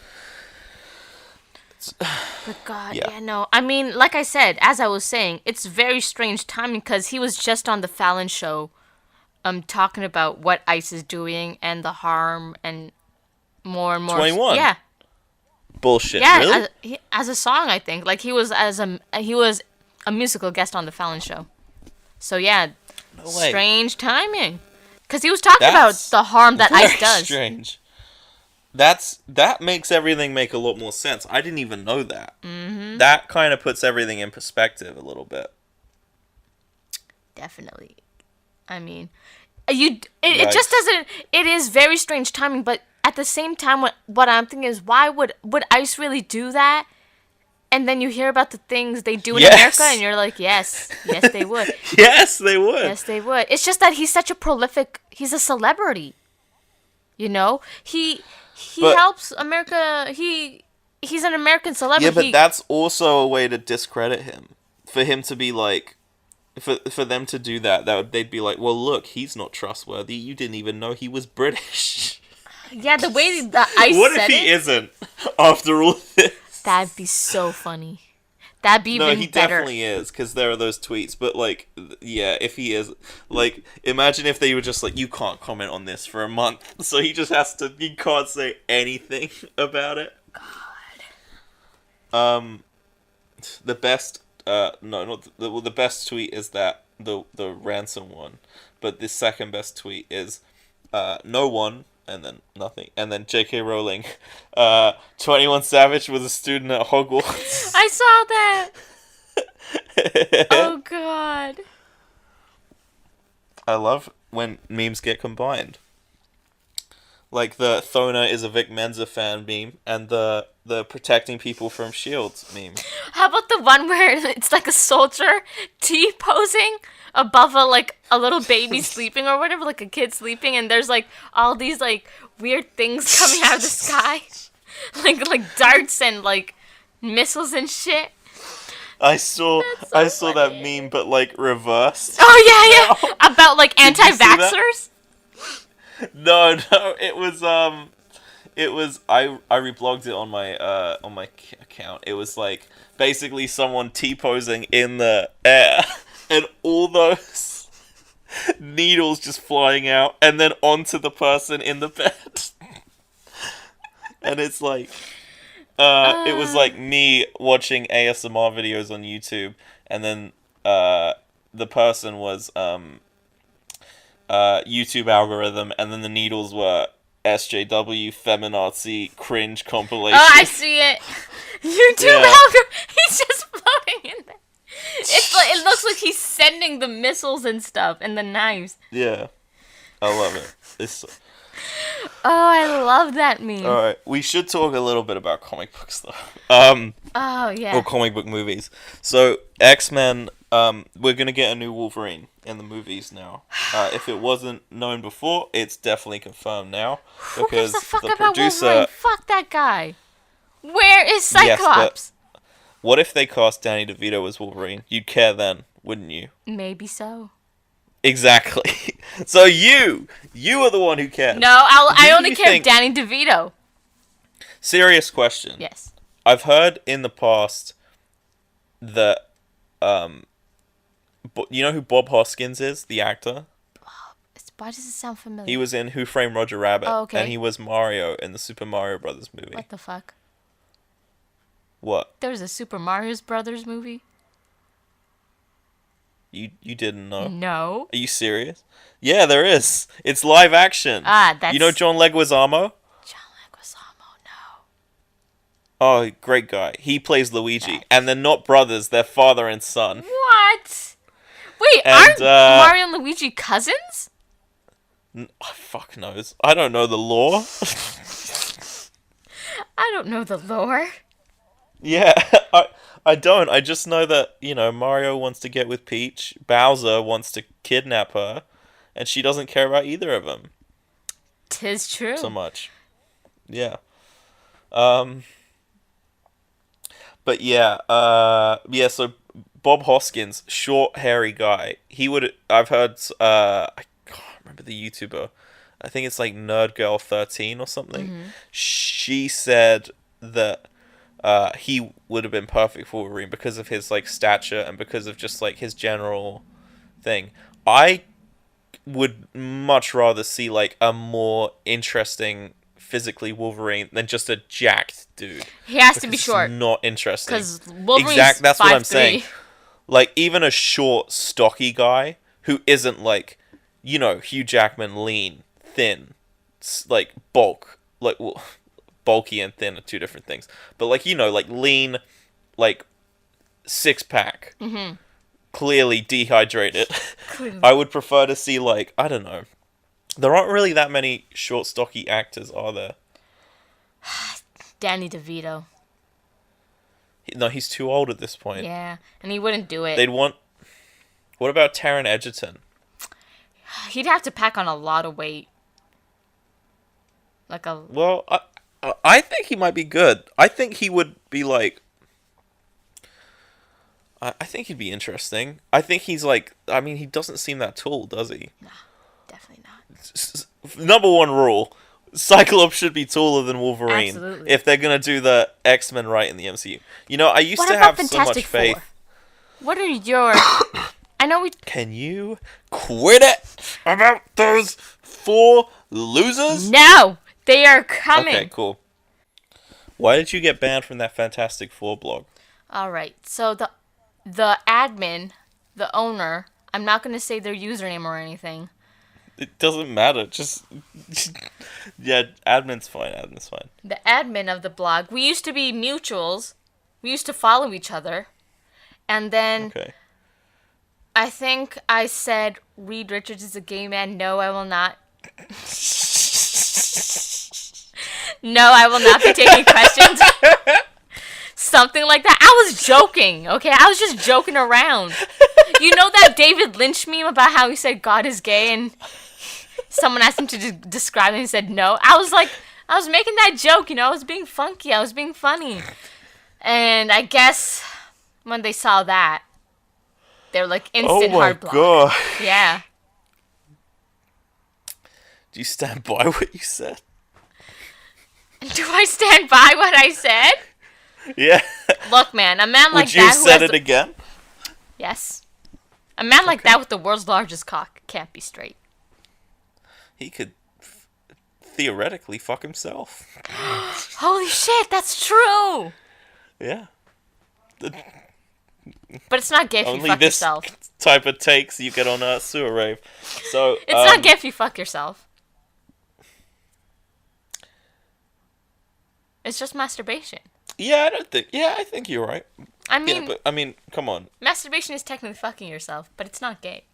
S5: But God,
S4: Yeah.
S5: yeah, no. I mean, like I said, as I was saying, it's very strange timing because he was just on the Fallon show, talking about what ICE is doing and the harm and more and more.
S4: 21?
S5: Yeah.
S4: Bullshit,
S5: Yeah,
S4: really?
S5: as a song, I think. Like he was a musical guest on the Fallon show. So yeah,
S4: No way.
S5: strange timing. Because he was talking
S4: That's
S5: about the harm that
S4: Very
S5: ICE does.
S4: strange. That makes everything make a lot more sense. I didn't even know that. Mm-hmm. That kind of puts everything in perspective a little bit.
S5: Definitely. I mean, it just
S4: Yikes.
S5: doesn't. It is very strange timing, but at the same time, what I'm thinking is, why would ICE really do that? And then you hear about the things they do in
S4: Yes.
S5: America, and you're like, yes, they would.
S4: Yes, they would.
S5: Yes, they would. It's just that he's such a prolific. He's a celebrity. He
S4: But-
S5: helps America. He's an American celebrity.
S4: Yeah, but that's also a way to discredit him. For him to be like, for them to do that, they'd be like, well, look, he's not trustworthy. You didn't even know he was British.
S5: Yeah, the way the ICE
S4: What if
S5: said
S4: he
S5: it,
S4: isn't? After all this.
S5: that'd be so funny. That'd be
S4: No,
S5: even
S4: he
S5: better.
S4: definitely is, because there are those tweets. But like, yeah, if he is, like, imagine if they were just like, you can't comment on this for a month, so he just has to. He can't say anything about it. God. The best. No, not the best tweet is the ransom one, but the second best tweet is, no one and then nothing, and then J.K. Rowling, 21 Savage was a student at Hogwarts.
S5: I saw that. Oh god.
S4: I love when memes get combined. Like the Thona is a Vic Mensa fan meme, and the protecting people from shields meme.
S5: How about the one where it's like a soldier T-posing above a little baby sleeping or whatever, like a kid sleeping, and there's like all these like weird things coming out of the sky, like darts and like missiles and shit.
S4: I saw
S5: So
S4: that
S5: funny.
S4: meme, but like reversed.
S5: Oh yeah, yeah. About like
S4: Did you see that?
S5: anti-vaxxers.
S4: No, it was I reblogged it on my account. It was like basically someone T-posing in the air and all those needles just flying out and then onto the person in the bed. And it's like it was like me watching ASMR videos on YouTube, and then the person was YouTube algorithm, and then the needles were SJW feminazi cringe compilation.
S5: Oh, I see it. YouTube
S4: Yeah.
S5: algorithm. He's just floating in there. It's like it looks like he's sending the missiles and stuff and the knives.
S4: Yeah, I love it. It's
S5: Oh, I love that meme.
S4: all right. We should talk a little bit about comic books, though.
S5: Oh yeah.
S4: Or comic book movies. So X-Men, we're gonna get a new Wolverine in the movies now. If it wasn't known before, it's definitely confirmed now,
S5: Who gives
S4: because
S5: a fuck
S4: the
S5: about
S4: producer.
S5: Wolverine? Fuck that guy. Where is
S4: Yes, but-
S5: Cyclops?
S4: What if they cast Danny DeVito as Wolverine? You'd care then, wouldn't you?
S5: Maybe so.
S4: Exactly. So you are the one who cares.
S5: No, I
S4: Do
S5: only
S4: you
S5: care
S4: think-
S5: Danny DeVito.
S4: Serious question.
S5: Yes.
S4: I've heard in the past that you know who Bob Hoskins is, the actor?
S5: Why does it sound familiar?
S4: He was in Who Framed Roger Rabbit,
S5: Oh, okay.
S4: and he was Mario in the Super Mario Brothers movie.
S5: What the fuck?
S4: What?
S5: There was a Super Mario Brothers movie?
S4: You didn't know?
S5: No.
S4: Are you serious? Yeah, there is. It's live action.
S5: Ah, that's...
S4: You know John Leguizamo?
S5: John Leguizamo, no.
S4: Oh, great guy. He plays Luigi, and they're not brothers. They're father and son.
S5: What? Wait,
S4: And,
S5: aren't Mario and Luigi cousins?
S4: Fuck knows. I don't know the lore.
S5: I don't know the lore.
S4: Yeah, I don't. I just know that, Mario wants to get with Peach, Bowser wants to kidnap her, and she doesn't care about either of them
S5: 'Tis true.
S4: so much. Yeah. But yeah, so Bob Hoskins, short, hairy guy, I've heard, I can't remember the YouTuber, I think it's like NerdGirl13 or something.
S5: Mm-hmm.
S4: She said that he would have been perfect for Wolverine because of his like stature and because of just like his general thing. I would much rather see like a more interesting physically Wolverine than just a jacked dude.
S5: He has to be
S4: Because
S5: short.
S4: it's not interesting.
S5: Because Wolverine's
S4: That's what I'm
S5: 5'3".
S4: saying. Like even a short, stocky guy who isn't like, Hugh Jackman, lean, thin, like bulk, like bulky and thin are two different things. But like like lean, like 6-pack, clearly dehydrated.
S5: Clearly.
S4: I would prefer to see like, I don't know. There aren't really that many short, stocky actors, are there?
S5: Danny DeVito.
S4: No, he's too old at this point.
S5: Yeah, and he wouldn't do it.
S4: They'd want. What about Taron Egerton?
S5: He'd have to pack on a lot of weight.
S4: Well, I think he might be good. I think he would be like. I think he'd be interesting. I think he's like. I mean, he doesn't seem that tall, does he?
S5: Definitely not.
S4: Number one rule: Cyclops should be taller than Wolverine.
S5: Absolutely.
S4: If they're gonna do the X-Men right in the MCU. I used
S5: What
S4: to
S5: about
S4: have so much
S5: Fantastic
S4: faith.
S5: Four? What are your... I know we...
S4: Can you quit it about those 4 losers?
S5: No! They are coming!
S4: Okay, cool. Why did you get banned from that Fantastic Four blog?
S5: Alright, so the admin, the owner, I'm not going to say their username or anything.
S4: It doesn't matter. Just yeah, admin's fine. Admin's fine.
S5: The admin of the blog. We used to be mutuals. We used to follow each other. And then
S4: Okay.
S5: I think I said Reed Richards is a gay man. No, I will not. No, I will not be taking questions. Something like that. I was joking, okay? I was just joking around. You know that David Lynch meme about how he said God is gay and someone asked him to describe it and he said no? I was making that joke, I was being funky. I was being funny. And I guess when they saw that, they were like instant hard block.
S4: Oh my god.
S5: Yeah.
S4: Do you stand by what you said?
S5: Do I stand by what I said?
S4: Yeah.
S5: Look, man, a man like
S4: Would you
S5: that
S4: have
S5: who
S4: said
S5: has
S4: it again?
S5: Yes. A man like that with the world's largest cock can't be straight.
S4: He could theoretically fuck himself.
S5: Holy shit, that's true!
S4: Yeah.
S5: But it's not gay if you
S4: Only
S5: fuck
S4: this
S5: yourself.
S4: type of takes you get on a sewer rave. So
S5: It's not gay if you fuck yourself. It's just masturbation.
S4: Yeah, I think you're right.
S5: I mean,
S4: I mean, come on.
S5: masturbation is technically fucking yourself, but it's not gay.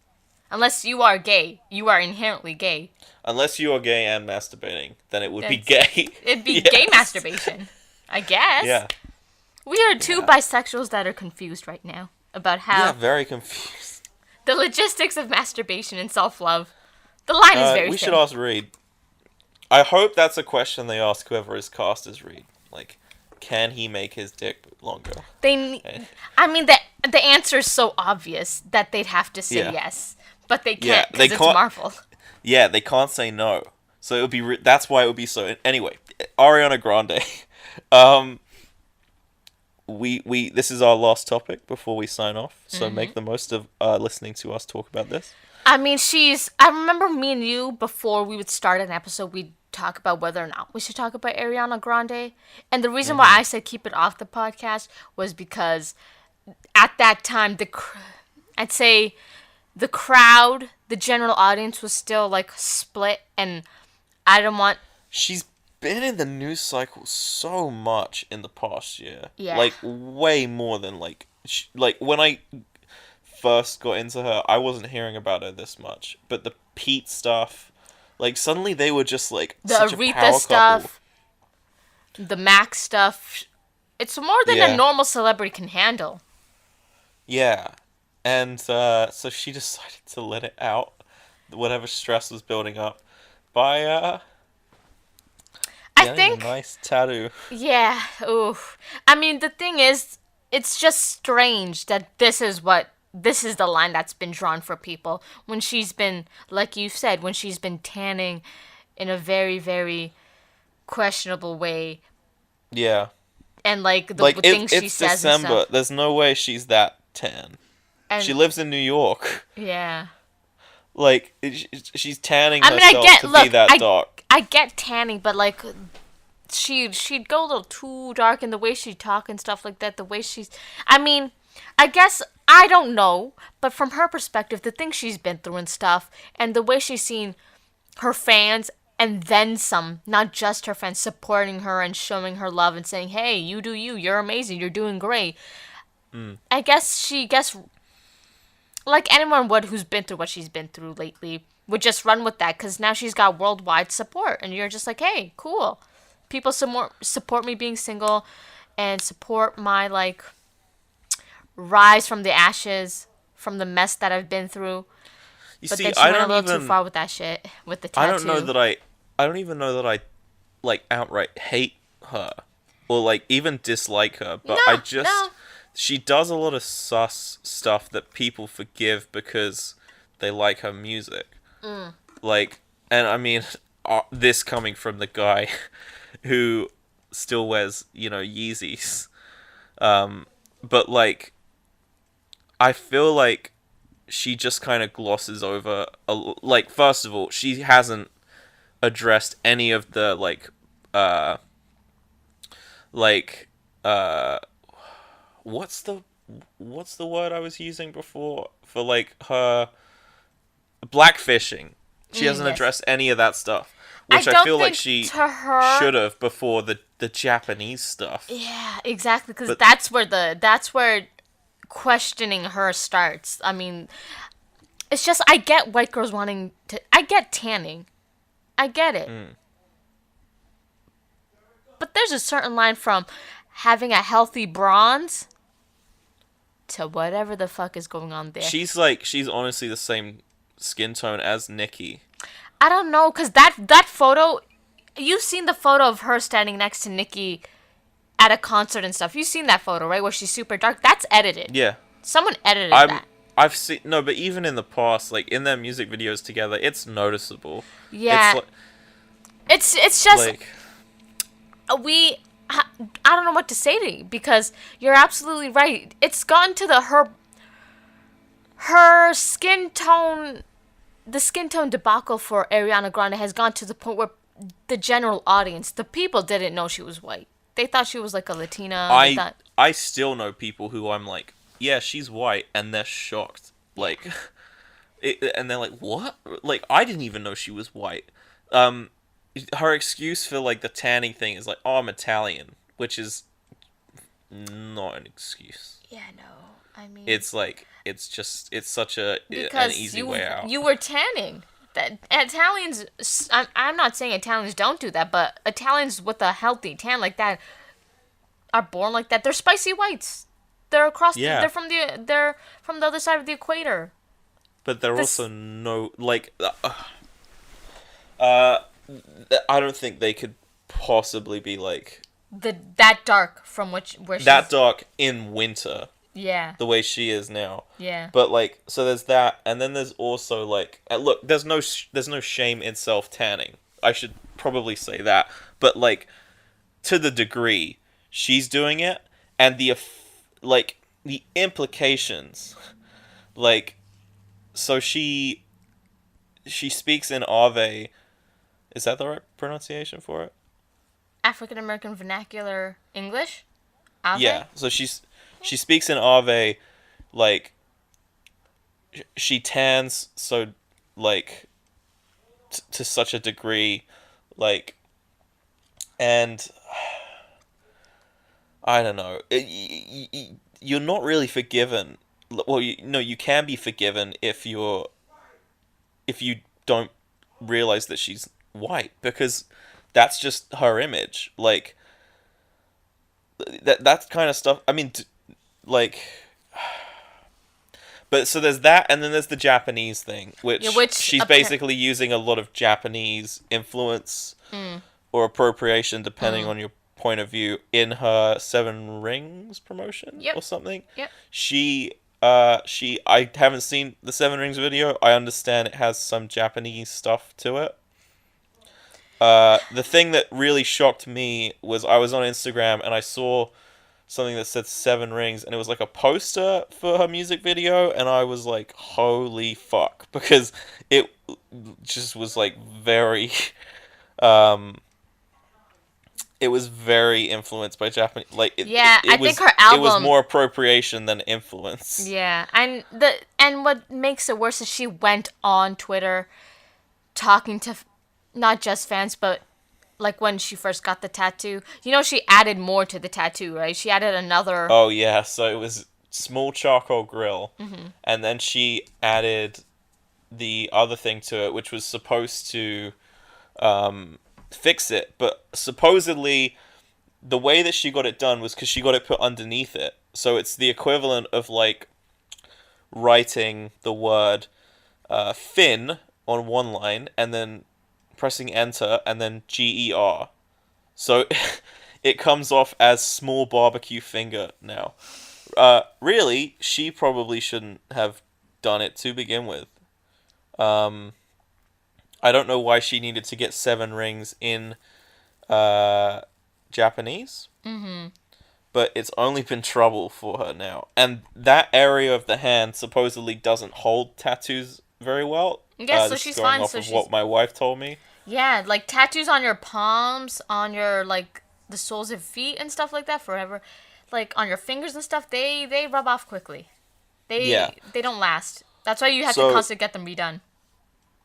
S5: Unless you are gay. You are inherently gay.
S4: Unless you are gay and masturbating, then it would be
S5: That's-
S4: gay.
S5: It'd be
S4: Yes.
S5: gay masturbation. I guess.
S4: Yeah.
S5: We are two bisexuals that are confused right now about how
S4: Yeah, very confused.
S5: the logistics of masturbation and self-love. The line is very
S4: we
S5: thin.
S4: should ask Reed. I hope that's a question they ask whoever is cast as Reed. Like, can he make his dick longer?
S5: I mean, the answer is so obvious that they'd have to say
S4: Yeah.
S5: yes, but they
S4: Yeah,
S5: can't
S4: they
S5: because it's
S4: can't-
S5: Marvel.
S4: Yeah, they can't say no. So it would be. That's why it would be so. Anyway, Ariana Grande. We this is our last topic before we sign off. So
S5: Mm-hmm.
S4: make the most of listening to us talk about this.
S5: I mean, I remember me and you, before we would start an episode, we'd talk about whether or not we should talk about Ariana Grande. And the reason why I said keep it off the podcast was because at that time, I'd say the crowd, the general audience was still like split, and I don't want...
S4: She's been in the news cycle so much in the past year.
S5: Yeah.
S4: Like, way more than, like when I first got into her, I wasn't hearing about her this much. But the Pete stuff, like, suddenly they were just, like,
S5: The
S4: such a
S5: Aretha
S4: power
S5: stuff,
S4: couple.
S5: the Max stuff. It's more than
S4: Yeah.
S5: a normal celebrity can handle.
S4: Yeah. And so she decided to let it out, whatever stress was building up, by
S5: I
S4: getting
S5: think...
S4: a nice tattoo.
S5: Yeah, oof. I mean, the thing is, it's just strange that this is the line that's been drawn for people when she's been, like you said, when she's been tanning in a very, very questionable way.
S4: Yeah.
S5: And like the
S4: Like,
S5: things she
S4: it's
S5: says and
S4: December.
S5: stuff.
S4: There's no way she's that tan.
S5: And,
S4: She lives in New York.
S5: yeah.
S4: Like, she's tanning
S5: I mean, I
S4: herself
S5: get,
S4: to be
S5: look,
S4: that dark.
S5: I get tanning, but like, she'd go a little too dark in the way she talk and stuff like that. The way she's, I mean, I guess I don't know, but from her perspective, the things she's been through and stuff, and the way she's seen her fans and then some, not just her fans, supporting her and showing her love and saying, "Hey, you do you. You're amazing. You're doing great." I guess like anyone would who's been through what she's been through lately, would just run with that because now she's got worldwide support, and you're just like, hey, cool. People support me being single, and support my like rise from the ashes, from the mess that I've been through.
S4: You
S5: But
S4: see,
S5: then she
S4: I
S5: went a
S4: don't
S5: little
S4: even.
S5: too far with that shit, with the tattoo.
S4: I don't even know that I, like, outright hate her, or like even dislike her. But
S5: No,
S4: I just.
S5: no.
S4: She does a lot of sus stuff that people forgive because they like her music. Like, and I mean, this coming from the guy who still wears, Yeezys. But, like, I feel like she just kind of glosses over, like, first of all, she hasn't addressed any of the, what's the word I was using before for, like, her blackfishing She hasn't
S5: yes.
S4: addressed any of that stuff, which I
S5: don't
S4: feel like
S5: think
S4: she
S5: to her-
S4: should have before the Japanese stuff.
S5: Yeah, exactly. Because
S4: But-
S5: that's where questioning her starts. I mean, it's just I get white girls wanting to. I get tanning. I get it. But there's a certain line from having a healthy bronze to whatever the fuck is going on there.
S4: She's honestly the same skin tone as Nikki.
S5: I don't know, cause that photo, you've seen the photo of her standing next to Nikki at a concert and stuff. You've seen that photo, right, where she's super dark. That's edited.
S4: Yeah.
S5: Someone edited that.
S4: I've seen no, but even in the past, like in their music videos together, it's noticeable.
S5: Yeah.
S4: It's
S5: It's just
S4: like
S5: I don't know what to say to you because you're absolutely right. It's gotten to her skin tone, the skin tone debacle for Ariana Grande has gone to the point where the general audience, the people didn't know she was white. They thought she was like a Latina.
S4: I still know people who I'm like, yeah, she's white, and they're shocked. Like, and they're like, what? Like, I didn't even know she was white. Her excuse for like the tanning thing is like, oh, I'm Italian, which is not an excuse.
S5: Yeah, no. I mean,
S4: It's like it's such an easy way out.
S5: You were tanning. That Italians, I'm not saying Italians don't do that, but Italians with a healthy tan like that are born like that. They're spicy whites. They're across.
S4: Yeah.
S5: They're from the other side of the equator.
S4: But they're also no like. I don't think they could possibly be like
S5: That dark from where she's
S4: that dark in winter.
S5: Yeah.
S4: The way she is now.
S5: Yeah.
S4: But like, so there's that, and then there's also like, look, there's no shame in self tanning. I should probably say that, but like, to the degree she's doing it, and the implications, like, so she speaks in Ave. Is that the right pronunciation for it?
S5: African American vernacular English. Ave?
S4: Yeah. So she speaks in Ave, like, she tans so, like, to such a degree, like, and I don't know. You're not really forgiven. Well, you can be forgiven if you don't realize that she's white, because that's just her image. Like, that kind of stuff. I mean, like, but so there's that, and then there's the Japanese thing, which she's basically using a lot of Japanese influence or appropriation, depending on your point of view, in her Seven Rings promotion or something.
S5: Yep.
S4: I haven't seen the Seven Rings video. I understand it has some Japanese stuff to it. The thing that really shocked me was I was on Instagram and I saw something that said Seven Rings, and it was like a poster for her music video, and I was like, holy fuck, because it just was like very it was very influenced by Japanese, like
S5: I think her album,
S4: it was more appropriation than influence.
S5: Yeah, and what makes it worse is she went on Twitter talking to not just fans, but like when she first got the tattoo, she added more to the tattoo, right? She added another.
S4: Oh yeah, so it was small charcoal grill, and then she added the other thing to it, which was supposed to fix it, but supposedly the way that she got it done was because she got it put underneath it, so it's the equivalent of like writing the word fin on one line and then pressing enter and then GER, so it comes off as small barbecue finger now. Really, she probably shouldn't have done it to begin with. I don't know why she needed to get Seven Rings in Japanese. But it's only been trouble for her now. And that area of the hand supposedly doesn't hold tattoos very well.
S5: Yeah, so she's fine.
S4: Off of what my wife told me.
S5: Yeah, like tattoos on your palms, on your, like, the soles of feet and stuff like that forever. Like, on your fingers and stuff, they rub off quickly. They don't last. That's why you have to constantly get them redone.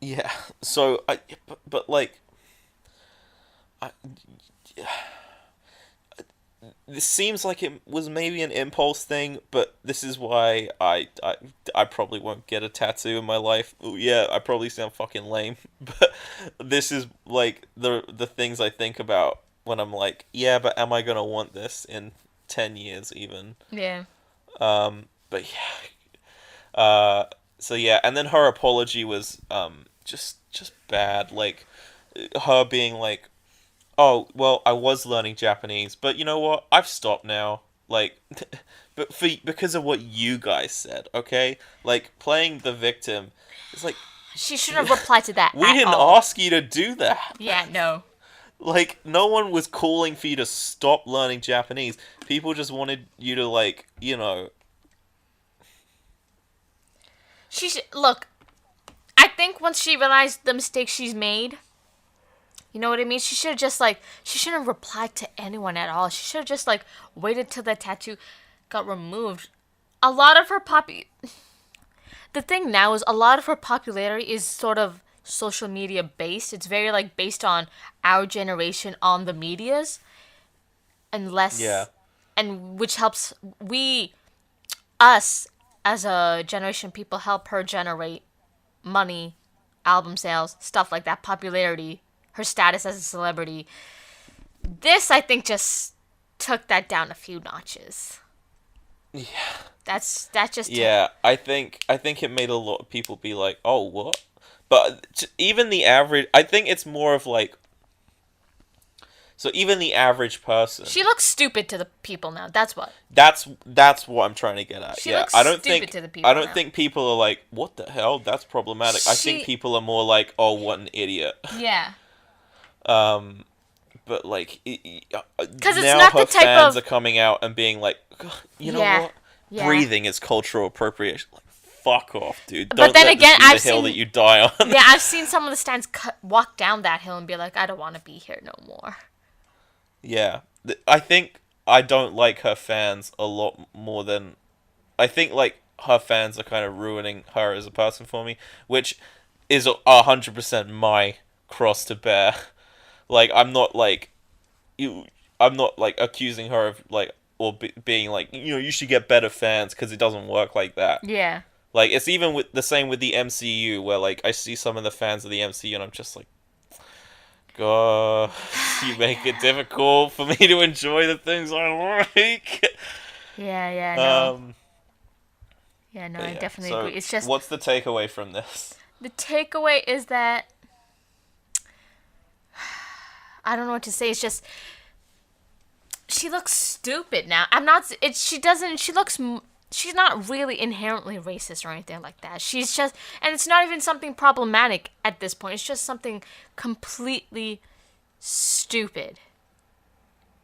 S4: Yeah. So but like, I, this seems like it was maybe an impulse thing, but this is why I probably won't get a tattoo in my life. Ooh, yeah, I probably sound fucking lame, but this is like the things I think about when I'm like, yeah, but am I gonna want this in 10 years even?
S5: Yeah.
S4: But yeah. So yeah, and then her apology was just bad. Like her being like, oh, well, I was learning Japanese, but you know what? I've stopped now. Like, but because of what you guys said, okay? Like, playing the victim, it's like,
S5: She shouldn't have replied to that
S4: we
S5: at
S4: didn't
S5: all.
S4: ask you to do that.
S5: Yeah, no.
S4: Like, no one was calling for you to stop learning Japanese. People just wanted you to, like, you know...
S5: Look, I think once she realized the mistake she's made, you know what I mean? She should have just, like, she shouldn't have replied to anyone at all. She should have just, like, waited till the tattoo got removed. A lot of her The thing now is a lot of her popularity is sort of social media based. It's very, like, based on our generation on the medias. And less...
S4: Yeah.
S5: And which helps us, as a generation of people, help her generate money, album sales, stuff like that, popularity, her status as a celebrity. This, I think, just took that down a few notches.
S4: Yeah.
S5: That just
S4: Yeah, I think it made a lot of people be like, "Oh, what?" But even the average, I think it's more of like, so even the average person.
S5: She looks stupid to the people now. That's what.
S4: That's what I'm trying to get at.
S5: She
S4: yeah,
S5: looks
S4: I don't
S5: stupid
S4: think
S5: to the people
S4: I don't
S5: now.
S4: think people are like, "What the hell? That's problematic." I think people are more like, "Oh, what an idiot."
S5: Yeah.
S4: But like,
S5: Because it's
S4: now
S5: not
S4: her
S5: the type
S4: fans
S5: of...
S4: are coming out and being like, "You know
S5: Yeah.
S4: what?
S5: Yeah.
S4: Breathing is cultural appropriation." Like, fuck off, dude.
S5: But
S4: Don't
S5: then
S4: let
S5: again,
S4: this be
S5: I've
S4: the hill
S5: seen-
S4: that you die on.
S5: Yeah, I've seen some of the stands walk down that hill and be like, I don't want to be here no more.
S4: Yeah. I think I don't like her fans a lot more than... I think, like, her fans are kind of ruining her as a person for me, which is 100% my cross to bear. Like, I'm not, like... I'm not, like, accusing her of, like... Or being like, you know, you should get better fans, because it doesn't work like that.
S5: Yeah.
S4: Like, it's even with the same with the MCU, where, like, I see some of the fans of the MCU, and I'm just like... God, you make it difficult for me to enjoy the things I like.
S5: Yeah, no. I
S4: Yeah,
S5: definitely
S4: so
S5: agree. It's just...
S4: what's the takeaway from this?
S5: The takeaway is that... I don't know what to say. It's just... She looks stupid now. I'm not... She doesn't... She looks... She's not really inherently racist or anything like that. She's just... And it's not even something problematic at this point. It's just something completely stupid.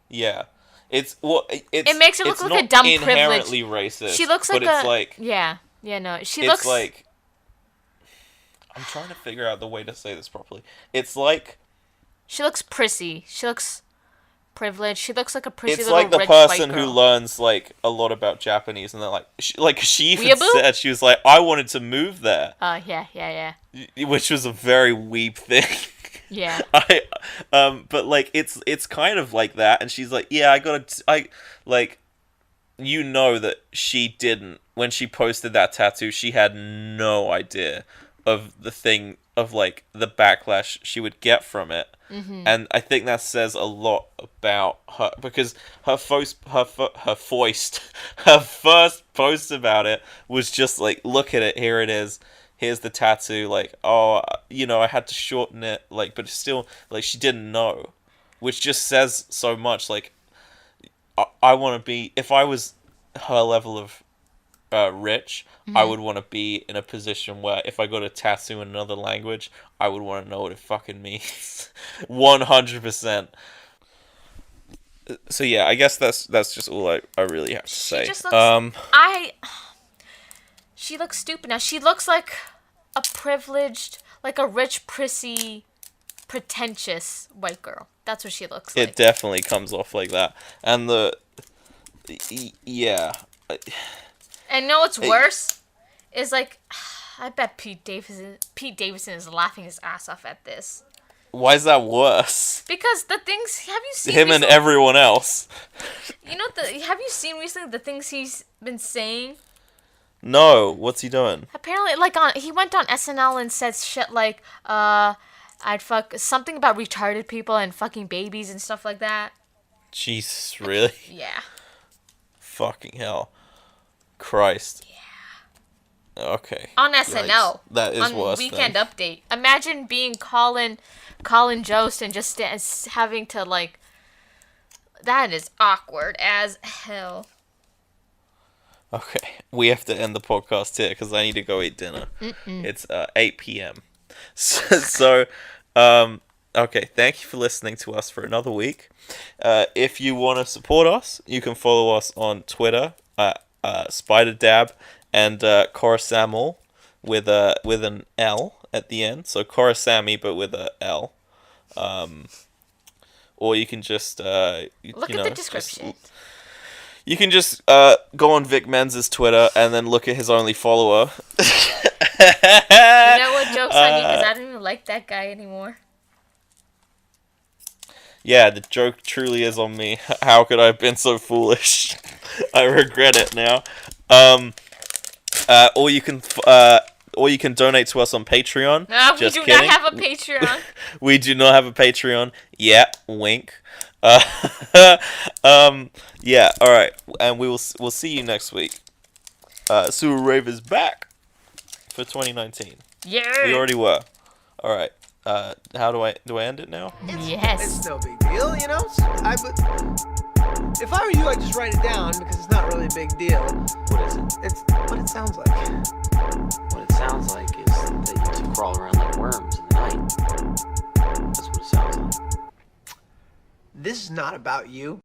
S4: Yeah. It's... Well, it's...
S5: It makes her look
S4: it's
S5: like
S4: not
S5: a dumb
S4: inherently
S5: privilege.
S4: racist.
S5: She looks like
S4: but it's like...
S5: Yeah. Yeah, no. She
S4: It's
S5: looks...
S4: like... I'm trying to figure out the way to say this properly. It's like...
S5: She looks prissy. She looks privileged. She looks like a prissy
S4: It's
S5: little
S4: like the
S5: rich
S4: person
S5: white
S4: who
S5: girl.
S4: learns, like, a lot about Japanese, and they're like... She even
S5: Weeaboo?
S4: said, she was like, I wanted to move there.
S5: Yeah.
S4: Which was a very weeb thing.
S5: Yeah.
S4: But like it's kind of like that, and she's like, yeah, you know that she didn't, when she posted that tattoo, she had no idea of the thing of like the backlash she would get from it. Mm-hmm. And I think that says a lot about her, because her first post about it was just like, look at it, here it is. Here's the tattoo, like, oh, you know, I had to shorten it, like, but still, like, she didn't know, which just says so much. Like, I want to be, if I was her level of rich, I would want to be in a position where if I got a tattoo in another language, I would want to know what it fucking means. 100%. So yeah, I guess that's just all I really have to say.
S5: Just looks, she looks stupid now. She looks like a privileged, like a rich, prissy, pretentious white girl. That's what she looks like.
S4: It definitely comes off like that. And yeah.
S5: And know what's worse? Is like, I bet Pete Davidson is laughing his ass off at this.
S4: Why is that worse?
S5: Because the things, have you seen
S4: Him and everyone else.
S5: You know, have you seen recently the things he's been saying?
S4: No, what's he doing?
S5: Apparently, he went on SNL and said shit like, I'd fuck something about retarded people and fucking babies and stuff like that.
S4: Jesus, really?
S5: Yeah.
S4: Fucking hell. Christ.
S5: Yeah.
S4: Okay.
S5: On SNL.
S4: Yikes. That is
S5: on
S4: worse.
S5: Weekend
S4: then.
S5: Update. Imagine being Colin Jost and just having to like. That is awkward as hell.
S4: Okay, we have to end the podcast here because I need to go eat dinner. It's 8 p.m. So, okay, thank you for listening to us for another week. If you want to support us, you can follow us on Twitter, SpiderDab, and Corasamel with an L at the end. So Corasami, but with a L. Or you can just
S5: Look at the description.
S4: You can just go on Vic Menz's Twitter and then look at his only follower.
S5: You know what? Joke's on you because I don't even like that guy anymore.
S4: Yeah, the joke truly is on me. How could I have been so foolish? I regret it now. Or you can donate to us on Patreon.
S5: No,
S4: Just
S5: we do
S4: kidding.
S5: not have a Patreon.
S4: We do not have a Patreon. Yeah, wink. Yeah, alright. And we'll see you next week. Sewer Rave is back for 2019.
S5: Yeah.
S4: We already were. Alright. How do I end it now?
S5: Yes.
S3: It's no big deal, you know? If I were you, I'd just write it down because it's not really a big deal.
S2: What is it?
S3: It's what it sounds like.
S2: What it sounds like is that you two crawl around like worms in the night. That's what it sounds like.
S3: This is not about you.